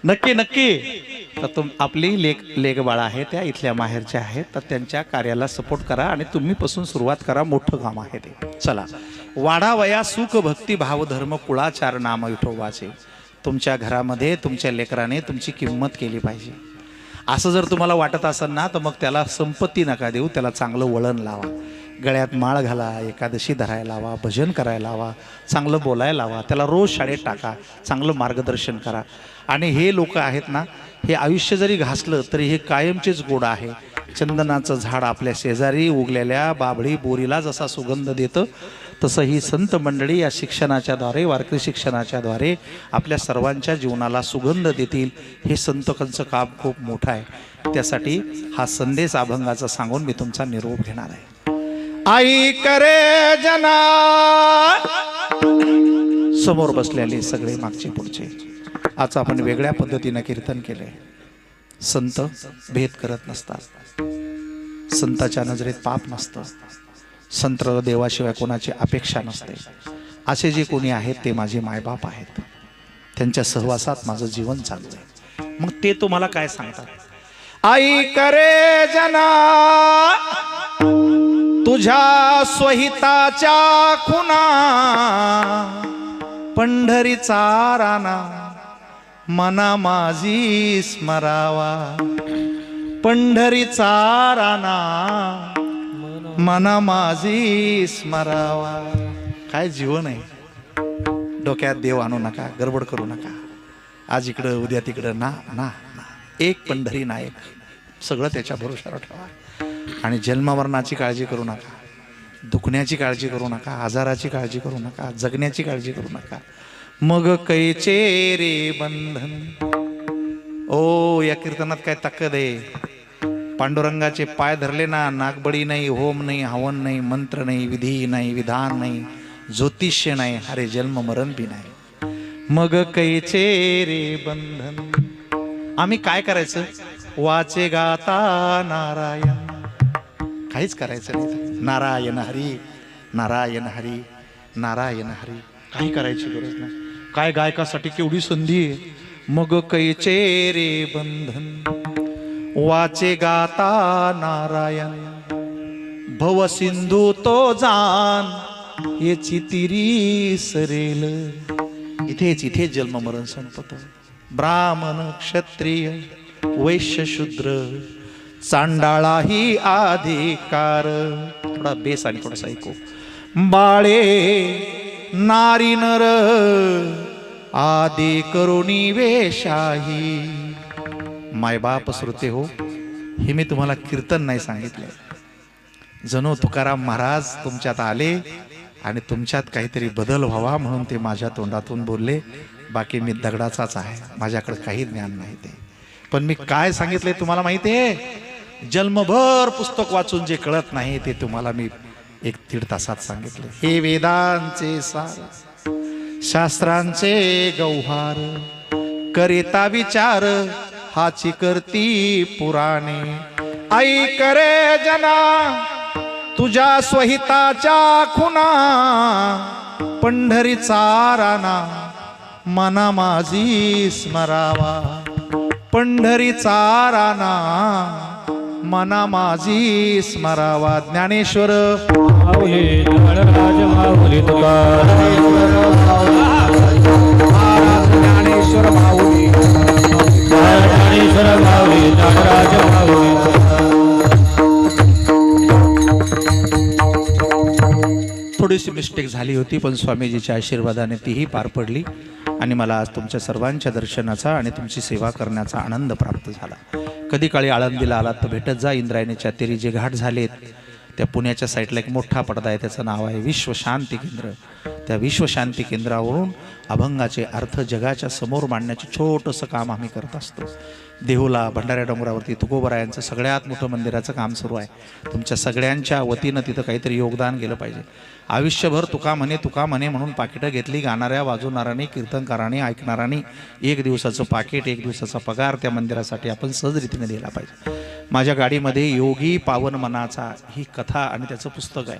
[SPEAKER 4] नक्की नक्की. तर आपली लेक बाळा आहे त्या इथल्या माहेरच्या आहेत, तर त्यांच्या कार्याला सपोर्ट करा आणि तुम्ही पासून सुरुवात करा. मोठं काम आहे ते. चला, वाढावया सुख भक्ती भाव धर्म कुळाचार नाम विठोबाचे. तुमच्या घरामध्ये तुमच्या लेकराने तुमची किंमत केली पाहिजे. असं जर तुम्हाला वाटत असेल ना तर मग त्याला संपत्ती नका देऊ, त्याला चांगलं वळण लावा. गळ्यात माळ घाला, एकादशी धरायला लावा, भजन करायला लावा, चांगलं बोलायला लावा, त्याला रोज शाळेत टाका, चांगलं मार्गदर्शन करा. आणि हे लोक आहेत ना, हे आयुष्य जरी घासलं तरी हे कायमचेच गोड आहे. चंदनाचं झाड आपल्या शेजारी उगलेल्या बाभळी बोरीला जसा सुगंध देतं, तसं ही संत मंडळी या शिक्षणाच्याद्वारे, वारकरी शिक्षणाच्याद्वारे आपल्या सर्वांच्या जीवनाला सुगंध देतील. हे संतकांचं काम खूप मोठं आहे. त्यासाठी हा संदेश अभंगाचा सांगून मी तुमचा निरोप घेणार आहे. आई करे जना, समोर बसलेले सगळे मागचे पुढचे, आज आपण वेगळ्या पद्धतीनं कीर्तन केलंय. संत भेद करत नसतात, संताच्या नजरेत पाप नसतं, संत देवाशिवाय कोणाची अपेक्षा नसते. असे जे कोणी आहेत ते माझे मायबाप आहेत, त्यांच्या सहवासात माझं जीवन चालू आहे. मग ते तुम्हाला काय सांगतात? आई करे जना, तुझ्या स्वहिताच्या खुना, पंढरीचा राणा मना माझी स्मरावा, पंढरीचा राणा मना माझी स्मरावा. काय जीवन आहे. डोक्यात देव आणू नका, गडबड करू नका. आज इकडं उद्या तिकडं, ना ना ना. एक पंढरी नायक, सगळं त्याच्या भरोशावर ठेवा. आणि जन्ममरणाची काळजी करू नका, दुखण्याची काळजी करू नका, आजाराची काळजी करू नका, जगण्याची काळजी करू नका. मग कैचे रे बंधन. ओ, या कीर्तनात काय ताकद आहे. पांडुरंगाचे पाय धरले ना, नागबडी नाही, होम नाही, हवन नाही, मंत्र नाही, विधी नाही, विधान नाही, ज्योतिष्य नाही, अरे जन्म मरण बी नाही. मग कैचे रे बंधन. आम्ही काय करायचं? वाचे गाता नारायण, काहीच करायचं नाही. नारायण हरी, नारायण हरी, नारायण हरी, काही करायची गरज नाही. काय गायकासाठी केवढी संधी आहे. मग कैचे रे बंधन, वाचे गाता नारायण, भव सिंधू तो जान, याची तिरी सरेल. इथेच जन्म मरण संपत. ब्राह्मण क्षत्रिय वैश्य शूद्र चांडाळाही अधिकार. थोडा बेस आणि थोडासा ऐकू. बाळे नारी नर आदी करुणी वेशाही. मायबाप श्रोते हो, हे मी तुम्हाला कीर्तन नाही सांगितलं. जणू तुकाराम महाराज तुमच्यात आले आणि तुमच्यात काहीतरी बदल व्हावा म्हणून ते माझ्या तोंडातून बोलले. बाकी मी दगडाचाच आहे, माझ्याकडे काही ज्ञान नाही ते. पण मी काय सांगितले तुम्हाला माहिती आहे? जन्मभर पुस्तक वाचून जे कळत नाही ते तुम्हाला मी 1-1.5 तासात सांगितले. हे वेदांचे सार, शास्त्रांचे गौहार, करिता विचार हाची करती पुराणे. आई करे जना, तुझ्या स्वहिताच्या खुना, पंढरीचा राणा मना माझी स्मरावा, पंढरीचा राणा मना माझी स्मरावा. ज्ञानेश्वर
[SPEAKER 2] माऊली ज्ञानराज माऊली तुकाराम,
[SPEAKER 3] ज्ञानेश्वर माऊली,
[SPEAKER 2] ज्ञानेश्वर माऊली ज्ञानराज माऊली.
[SPEAKER 4] थोडीशी मिस्टेक झाली होती, पण स्वामीजीच्या आशीर्वादाने तीही पार पडली आणि मला आज तुमच्या सर्वांच्या दर्शनाचा आणि तुमची सेवा करण्याचा आनंद प्राप्त झाला. कधी काळी आळंदीला आलात तर भेटत जा. इंद्रायणीच्या तेरी जे घाट झालेत त्या पुण्याच्या साईडला एक मोठा पडदा आहे, त्याचं नाव आहे विश्वशांती केंद्र. त्या विश्वशांती केंद्रावरून अभंगाचे अर्थ जगाच्या समोर मांडण्याचे छोटंसं काम आम्ही करत असतो. देहूला भंडाऱ्या डोंगरावरती तुकोबरायांचं सगळ्यात मोठं मंदिराचं काम सुरू आहे. तुमच्या सगळ्यांच्या वतीनं तिथं काहीतरी योगदान गेलं पाहिजे. आयुष्यभर तुका म्हणे म्हणून पाकिटं घेतली. गाणाऱ्या, वाजवणाऱ्यांनी, कीर्तनकारांनी, ऐकणाऱ्यांनी 1 दिवसाचं पाकिट, 1 दिवसाचा पगार त्या मंदिरासाठी आपण सहजरीतीने दिला पाहिजे. माझ्या गाडीमध्ये योगी पावन मनाचा ही कथा आणि त्याचं पुस्तक आहे.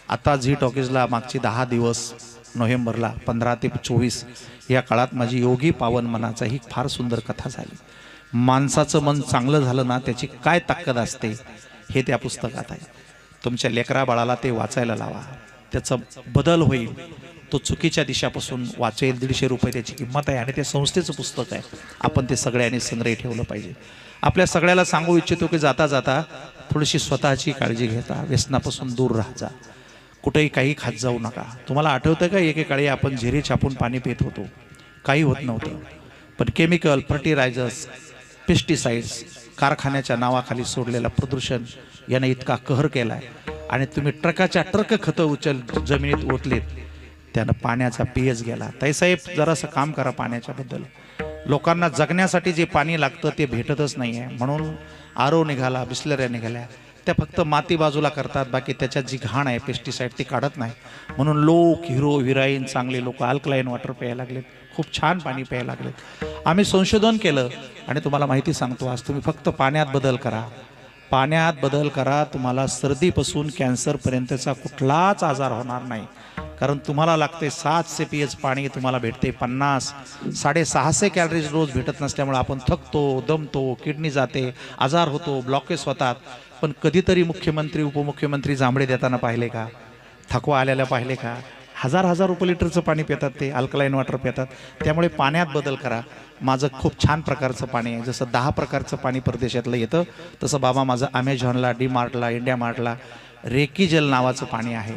[SPEAKER 4] आता झी टॉकीजला मागचे 10 दिवस नोव्हेंबरला 15 ते 24 या काळात माझी योगी पावन मनाचा ही फार सुंदर कथा झाली. माणसाचं मन चांगलं झालं ना, त्याची काय ताकद असते हे त्या पुस्तकात आहे. तुमच्या लेकरा बाळाला ते वाचायला लावा, त्याचा बदल होईल. तो चुकीच्या दिशापासून वाचेल. 150 रुपये त्याची किंमत आहे आणि ते संस्थेचं पुस्तक आहे. आपण ते सगळ्यांनी संग्रही ठेवलं पाहिजे. आपल्या सगळ्याला सांगू इच्छितो की जाता जाता थोडीशी स्वतःची काळजी घेता, व्यसनापासून दूर राहा. कुठेही काही खात जाऊ नका. तुम्हाला आठवतं का एकेकाळी आपण झिरे छापून पाणी पित होतो, काही होत नव्हतं. पण केमिकल, फर्टिलायझर्स, पेस्टिसाइड्स, कारखान्याच्या नावाखाली सोडलेलं प्रदूषण याने इतका कहर केला आहे. आणि तुम्ही ट्रकाच्या ट्रक खतं जमिनीत ओतलेत, त्यानं पाण्याचा पीएच गेला. ताईसाहेब जरासं काम करा पाण्याच्याबद्दल. लोकांना जगण्यासाठी जे पाणी लागतं ते भेटतच नाही आहे. म्हणून आरो निघाला, बिस्लऱ्या निघाल्या, त्या फक्त माती बाजूला करतात, बाकी त्याच्यात जी घाण आहे पेस्टिसाईड ती काढत नाही. म्हणून लोक हिरो हिराईन चांगले लोक अल्कलाईन वॉटर प्यायला लागलेत, खूप छान पाणी प्यायला लागलेत. आम्ही संशोधन केलं आणि तुम्हाला माहिती सांगतो, आज तुम्ही फक्त पाण्यात बदल करा, पाण्यात बदल करा. तुम्हाला सर्दीपासून कॅन्सरपर्यंतचा कुठलाच आजार होणार नाही. कारण तुम्हाला लागते 700 pH पाणी, तुम्हाला भेटते 50, 650 कॅलरीज रोज भेटत नसल्यामुळे आपण थकतो, दमतो, किडनी जाते, आजार होतो, ब्लॉकेज होतात. पण कधीतरी मुख्यमंत्री उपमुख्यमंत्री जांभळे देताना पाहिले का? थकवा आलेला पाहिले का? हजार रुपये लिटरचं पाणी पितात, ते अल्कलाईन वॉटर पितात. त्यामुळे पाण्यात बदल करा. माझं खूप छान प्रकारचं पाणी आहे. जसं 10 प्रकारचं पाणी परदेशातलं येतं, तसं बाबा माझं अमेझॉनला, डी मार्टला, इंडिया मार्टला रेकी जल नावाचं पाणी आहे.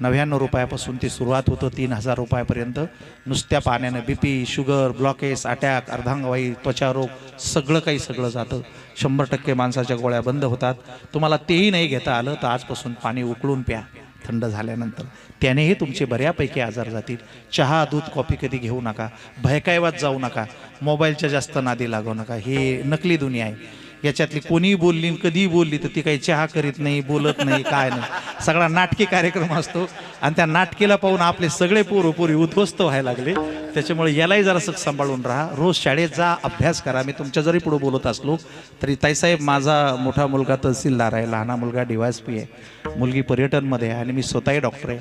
[SPEAKER 4] 99 रुपयापासून ती सुरुवात होतं 3000 रुपयापर्यंत. नुसत्या पाण्यानं BP, शुगर, ब्लॉकेज, अटॅक, अर्धांगवायू, त्वचारोग सगळं काही सगळं जातं. 100% माणसाच्या गोळ्या बंद होतात. तुम्हाला तेही नाही घेता आलं तर आजपासून पाणी उकळून प्या थंड झाल्यानंतर, त्यानेही तुमचे बऱ्यापैकी आजार जातील. चहा, दूध, कॉफी कधी घेऊ नका. भयकायवात जाऊ नका. मोबाईलच्या जास्त नादी लागू नका. हे नकली दुनिया आहे. याच्यातली कोणीही बोलली, कधीही बोलली तर ती काही चहा करीत नाही, बोलत नाही, काय नाही. सगळा नाटकी कार्यक्रम असतो आणि त्या नाटकीला पाहून आपले सगळे पोरी उद्ध्वस्त व्हायला लागले. त्याच्यामुळे यालाही जरासं सांभाळून राहा. रोज शाळेत जा, अभ्यास करा. मी तुमच्या जरी पुढे बोलत असलो तरी ताईसाहेब, माझा मोठा मुलगा तहसीलदार आहे, लहाना मुलगा DYSP आहे, मुलगी पर्यटनमध्ये आहे आणि मी स्वतःही डॉक्टर आहे.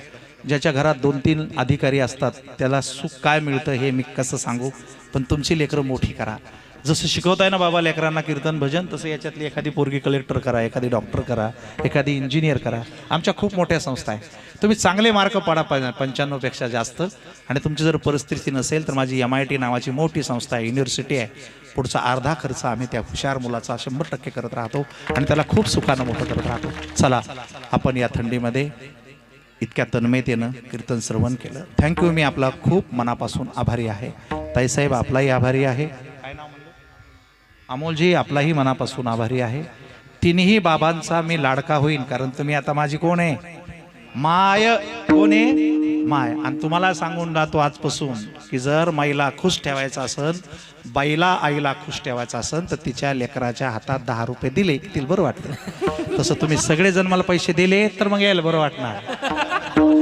[SPEAKER 4] ज्याच्या घरात 2-3 अधिकारी असतात त्याला सुख काय मिळतं हे मी कसं सांगू. पण तुमची लेकरं मोठी करा. जसं शिकवताय ना बाबा लेकरांना कीर्तन भजन, तसं याच्यातली एखादी पोरगी कलेक्टर करा, एखादी डॉक्टर करा, एखादी इंजिनियर करा. आमच्या खूप मोठ्या संस्था आहे. तुम्ही चांगले मार्क पाडा 95पेक्षा जास्त. आणि तुमची जर परिस्थिती नसेल तर माझी MIT नावाची मोठी संस्था आहे, युनिव्हर्सिटी आहे. पुढचा अर्धा खर्च आम्ही त्या हुशार मुलाचा 100% करत राहतो आणि त्याला खूप सुखानं मोठं करत राहतो. चला, आपण या थंडीमध्ये इतक्या तन्मयतेनं कीर्तन श्रवण केलं. थँक्यू. मी आपला खूप मनापासून आभारी आहे. ताईसाहेब आपलाही आभारी आहे. अमोलजी आपलाही मनापासून आभारी आहे. तिन्ही बाबांचा मी लाडका होईन. कारण तुम्ही आता माझी कोण आहे? माय. कोण आहे? माय. आणि तुम्हाला सांगून राहतो आजपासून की जर माईला खुश ठेवायचं असेल, बाईला आईला खुश ठेवायचं असेल तर तिच्या लेकराच्या हातात 10 रुपये दिले की तिला बरं वाटतं. तसं तुम्ही सगळेजण मला पैसे दिले तर मग यायला बरं वाटणार.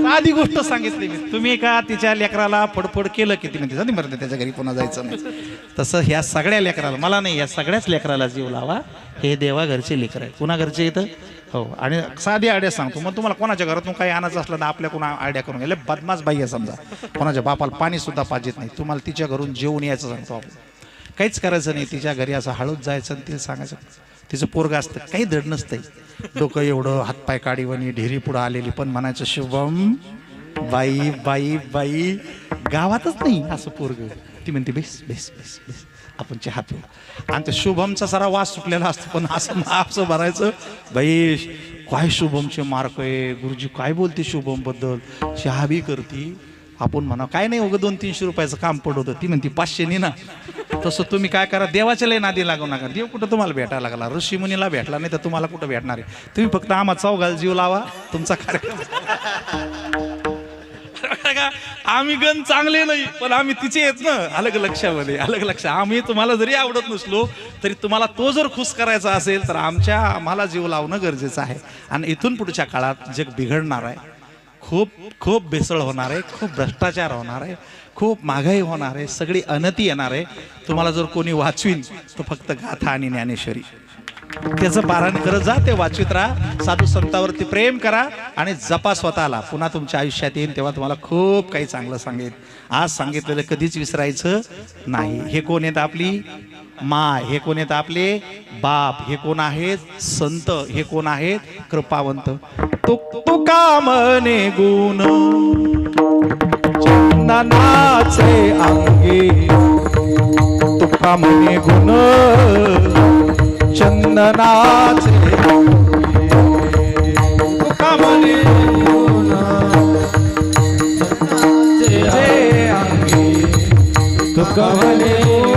[SPEAKER 4] साधी गोष्ट सांगितली मी. तुम्ही का तिच्या लेकराला फडफड केलं की ती म्हणते जाते मरते त्याच्या घरी पुन्हा जायचं नाही. तसं ह्या सगळ्या लेकराला, मला नाही, या सगळ्याच लेकराला जीव लावा. हे देवा घरचे लेकर आहे. कुणा घरचे येतं? हो. आणि साधी आयडिया सांगतो. मग तुम्हाला कोणाच्या घरातून काही आणायचं असलं ना आपल्या कोणा आयडिया करून गेले. बदमाश बाई आहे समजा, कोणाच्या बापाला पाणी सुद्धा पाहिजेत नाही, तुम्हाला तिच्या घरून जेवून यायचं सांगतो आपण. काहीच करायचं नाही. तिच्या घरी असं हळूच जायचं आणि तिला सांगायचं. तिचं पोरगं असतं, काही धड नसतंय, डोकं एवढं, हातपाय काढीवणी, ढेरी पुढं आलेली, पण म्हणायचं शुभम बाई बाई बाई. गावातच नाही असं पोरगं. ती म्हणते बेस बेस बेस बेस, आपण चहा पिऊ. आणि ते शुभमचा सारा वास सुटलेला असतो, पण असं भरायचं बाई काय शुभमचे मार्क आहे, गुरुजी काय बोलते शुभम बद्दल, चहा बी करती. आपण म्हणा काय नाही, उगं 200-300 रुपयाचं काम पडवतं. ती म्हणती 500 नि ना. तसं तुम्ही काय करा, देवाच्या लय नादी लागू नका. देव कुठं तुम्हाला भेटायला लागला, ऋषी मुनीला भेटला नाही तर तुम्हाला कुठं भेटणार आहे. तुम्ही फक्त आम्हा चौघाला जीव लावा, तुमचा कार्यक्रम. आम्ही गण चांगले नाही पण आम्ही तिचे येत ना, अलग लक्षामध्ये, अलग लक्ष. आम्ही तुम्हाला जरी आवडत नसलो तरी तुम्हाला तो जर खुश करायचा असेल तर आम्हाला जीव लावणं गरजेचं आहे. आणि इथून पुढच्या काळात जग बिघडणार आहे. खूप खूप भेसळ होणार आहे, खूप भ्रष्टाचार होणार आहे, खूप महागाई होणार आहे, सगळी अनती येणार आहे. तुम्हाला जर कोणी वाचवीन तर फक्त गाथा आणि ज्ञानेश्वरी त्याचं पारायण करत जा, ते वाचवित राहा. साधू संतांवरती प्रेम करा आणि जपा स्वतःला. पुन्हा तुमच्या आयुष्यात येईल तेव्हा तुम्हाला खूप काही चांगलं सांगेल. आज सांगितलेलं कधीच विसरायचं नाही. हे कोण आहेत? आपली माय. हे कोण आहेत? आपले बाप. हे कोण आहेत? संत. हे कोण आहेत? कृपावंत. तुका म्हणे गुण चंदनाचे अंगी, तुका म्हणे गुण चंदनाचे
[SPEAKER 2] म्हणे गुण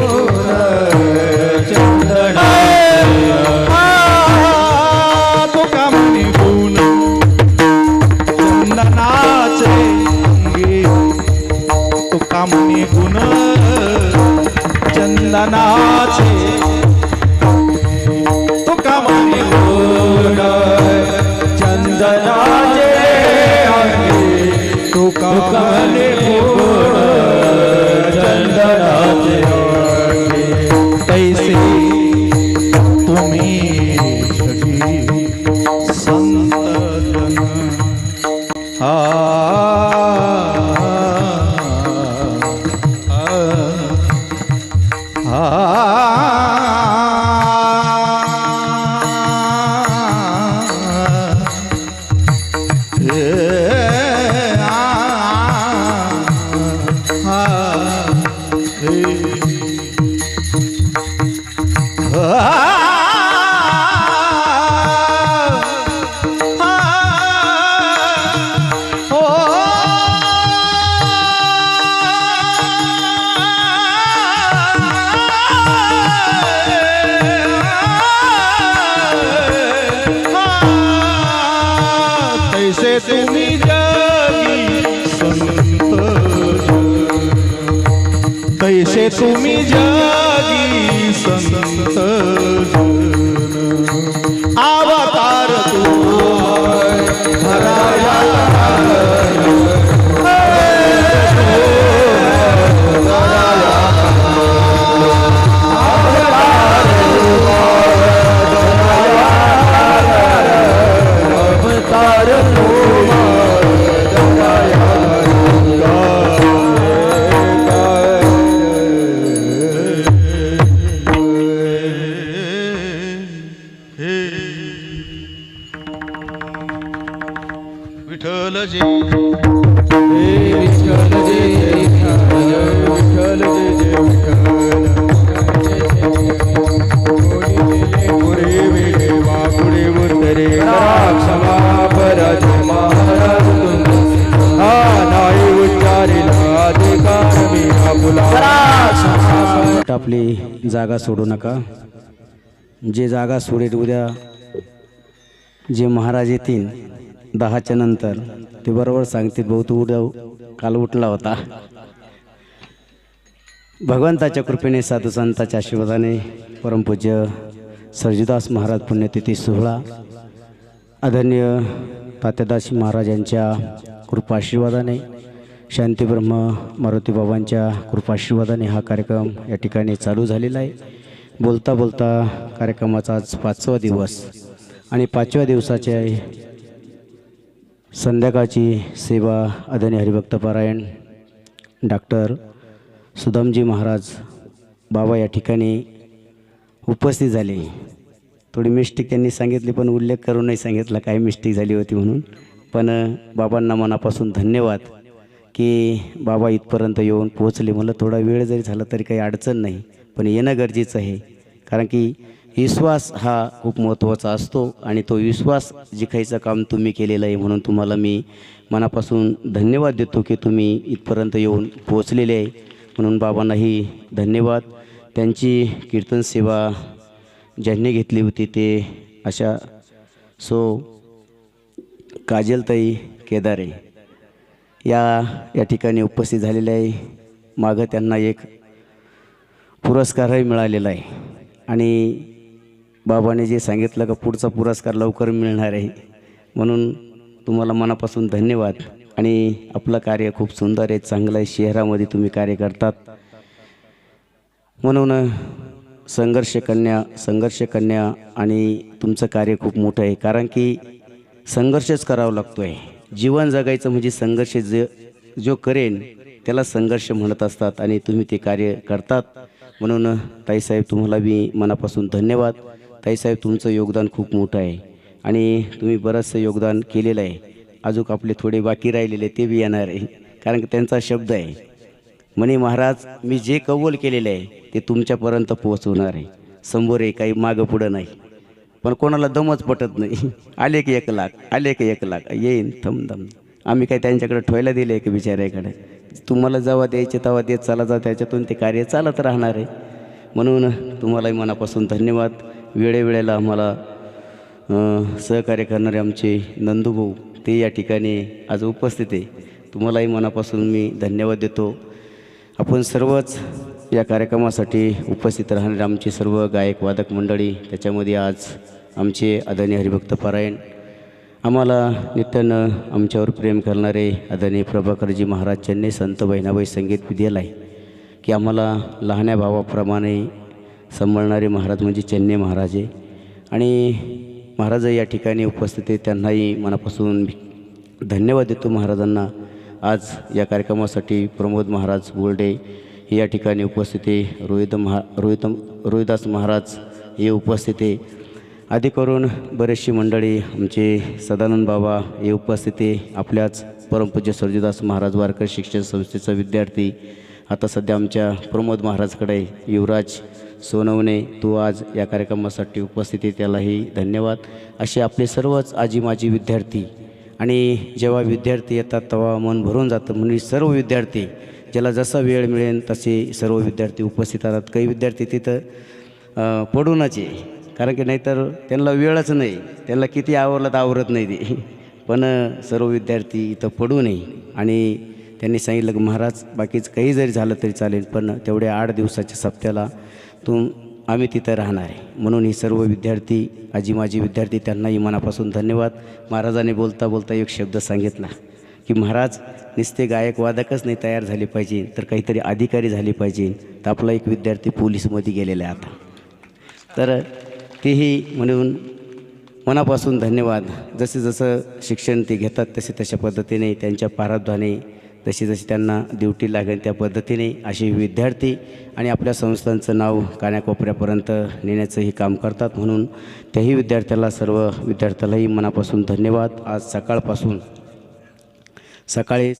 [SPEAKER 2] चंदना
[SPEAKER 4] तुका म्हणे गुण चंदनाचे अंगी तुका म्हणे गुण चंदनाचे तुका म्हणे
[SPEAKER 2] गुण चंदनाचे अंगी
[SPEAKER 4] तुका
[SPEAKER 2] म्हणे गुण चंदनाचे अंगी
[SPEAKER 4] तैसे तुम्ही जगी संत जन तैसे तुम्ही जगी संत जन तैसे तुम्ही जगी संत जन अवतार तू भराया विठ्ठल जी
[SPEAKER 2] विठ्ठल जय विठ्ठल जय पुढे वेळे वापुढे उतरे क्षमा पराज महाराज हा नाही उच्चारिला अधिकार मी आपुला
[SPEAKER 5] आपली जागा सोडू नका. जे जागा सोडेल उद्या जे महाराज येतील 10च्या नंतर ते बरोबर सांगतील भाऊ तू उद्या काल उठला होता. भगवंताच्या कृपेने साधू संतांच्या आशीर्वादाने परमपूज्य सर्जीदास महाराज पुण्यतिथी सोहळा आदरणीय तात्यादास महाराजांच्या कृपाशीर्वादाने शांतीब्रह्म मारुतीबाबांच्या कृपाशीर्वादाने हा कार्यक्रम या ठिकाणी चालू झालेला आहे. बोलता बोलता कार्यक्रमाचा आज 5वा दिवस आणि 5व्या दिवसाच्या संध्याकाळची सेवा आदरणीय हरिभक्तपारायण डॉक्टर सुदामजी महाराज बाबा या ठिकाणी उपस्थित झाले. थोडी मिस्टेक त्यांनी सांगितली पण उल्लेख करून नाही सांगितला काय मिस्टेक झाली होती म्हणून. पण बाबांना मनापासून धन्यवाद की बाबा इथपर्यंत येऊन पोहोचले. मला थोडा वेळ जरी झाला तरी काही अडचण नाही पण येणं गरजेचं आहे. कारण की विश्वास हा खूप महत्त्वाचा असतो आणि तो विश्वास जिखायचं काम तुम्ही केलेलं आहे म्हणून तुम्हाला मी मनापासून धन्यवाद देतो की तुम्ही इथपर्यंत येऊन पोहोचलेले आहे. म्हणून बाबांनाही धन्यवाद. त्यांची कीर्तन सेवा ज्यांनी घेतली होती ते अशा काजलताई केदारे या ठिकाणी उपस्थित झालेल्या आहे. मागं त्यांना एक पुरस्कारही मिळालेला आहे आणि बाबाने जे सांगितलं का पुढचा पुरस्कार लवकर मिळणार आहे म्हणून तुम्हाला मनापासून धन्यवाद. आणि आपलं कार्य खूप सुंदर आहे, चांगलं आहे. शहरामध्ये तुम्ही कार्य करतात म्हणून संघर्ष कन्या आणि तुमचं कार्य खूप मोठं आहे. कारण की संघर्षच करावा लागतो आहे. जीवन जगायचं म्हणजे संघर्ष जो करेन त्याला संघर्ष म्हणत असतात आणि तुम्ही ते कार्य करतात. म्हणून ताईसाहेब तुम्हाला मी मनापासून धन्यवाद. ताईसाहेब तुमचं योगदान खूप मोठं आहे आणि तुम्ही बरंचसं योगदान केलेलं आहे. अजून आपले थोडे बाकी राहिलेले ते बी येणार आहे. कारण की त्यांचा शब्द आहे म्हणे महाराज मी जे कबूल केलेलं आहे ते तुमच्यापर्यंत पोहोचवणार आहे. समोर आहे, काही मागं पुढं नाही. पण कोणाला दमच पटत नाही. आले की 1 लाख, आले की 1 लाख, येईन थमधम. आम्ही काय त्यांच्याकडे ठेवायला दिले की बिचाऱ्याकडे. तुम्हाला जेव्हा द्यायचे तेव्हा देत चाला जा, त्याच्यातून ते कार्य चालत राहणार आहे. म्हणून तुम्हालाही मनापासून धन्यवाद. वेळेवेळेला आम्हाला सहकार्य करणारे आमचे नंदूभाऊ ते या ठिकाणी आज उपस्थित आहे. तुम्हालाही मनापासून मी धन्यवाद देतो. आपण सर्वच या कार्यक्रमासाठी उपस्थित राहणारे आमचे सर्व गायक वादक मंडळी, त्याच्यामध्ये आज आमचे आदरणीय हरिभक्त पारायण, आम्हाला नित्यानं आमच्यावर प्रेम करणारे आदरणीय प्रभाकरजी महाराज चेन्नई संत बहिणाबाई संगीत विद्यालय, की आम्हाला लहान्या भावाप्रमाणे सांभाळणारे महाराज म्हणजे चेन्नई महाराज आहे. आणि महाराज या ठिकाणी उपस्थित आहे, त्यांनाही मनापासून धन्यवाद देतो महाराजांना. आज या कार्यक्रमासाठी प्रमोद महाराज बोर्डे हे या ठिकाणी उपस्थित आहे. रोहिदास महाराज हे उपस्थित आहे. आधी करून बरेचशी मंडळी, आमचे सदानंद बाबा हे उपस्थित आहे. आपल्याच परमपूज्य सर्जदास महाराज वारकरी शिक्षण संस्थेचा विद्यार्थी आता सध्या आमच्या प्रमोद महाराजकडे युवराज सोनवणे, तो आज या कार्यक्रमासाठी उपस्थित आहे, त्यालाही धन्यवाद. असे आपले सर्वच आजी माजी विद्यार्थी, आणि जेव्हा विद्यार्थी येतात तेव्हा मन भरून जातं. म्हणजे सर्व विद्यार्थी, ज्याला जसा वेळ मिळेल तसे सर्व विद्यार्थी उपस्थित राहतात. काही विद्यार्थी तिथं पडूनच आहे, कारण की नाहीतर त्यांना वेळच नाही, त्यांना किती आवरलं तर आवरत नाही ते. पण सर्व विद्यार्थी इथं पडू नये. आणि त्यांनी सांगितलं की महाराज बाकीचं काही जरी झालं तरी चालेल, पण तेवढ्या 8 दिवसाच्या सप्त्याला आम्ही तिथं राहणार आहे. म्हणून ही सर्व विद्यार्थी, आजी माजी विद्यार्थी, त्यांनाही मनापासून धन्यवाद. महाराजांनी बोलता बोलता एक शब्द सांगितला की महाराज नुसते गायक वादकच नाही तयार झाले पाहिजे, तर काहीतरी अधिकारी झाले पाहिजे. तर आपला एक विद्यार्थी पोलीसमध्ये गेलेला आहे आता. तर तेही म्हणून मनापासून धन्यवाद. जसे जसं शिक्षण ते घेतात तसे तशा पद्धतीने त्यांच्या प्रारब्धाने जशी जशी त्यांना ड्युटी लागेल त्या पद्धतीने असे विद्यार्थी आणि आपल्या संस्थांचं नाव कानाकोपऱ्यापर्यंत नेण्याचंही काम करतात. म्हणून त्याही विद्यार्थ्याला, सर्व विद्यार्थ्यालाही मनापासून धन्यवाद. आज सकाळपासून सकाळी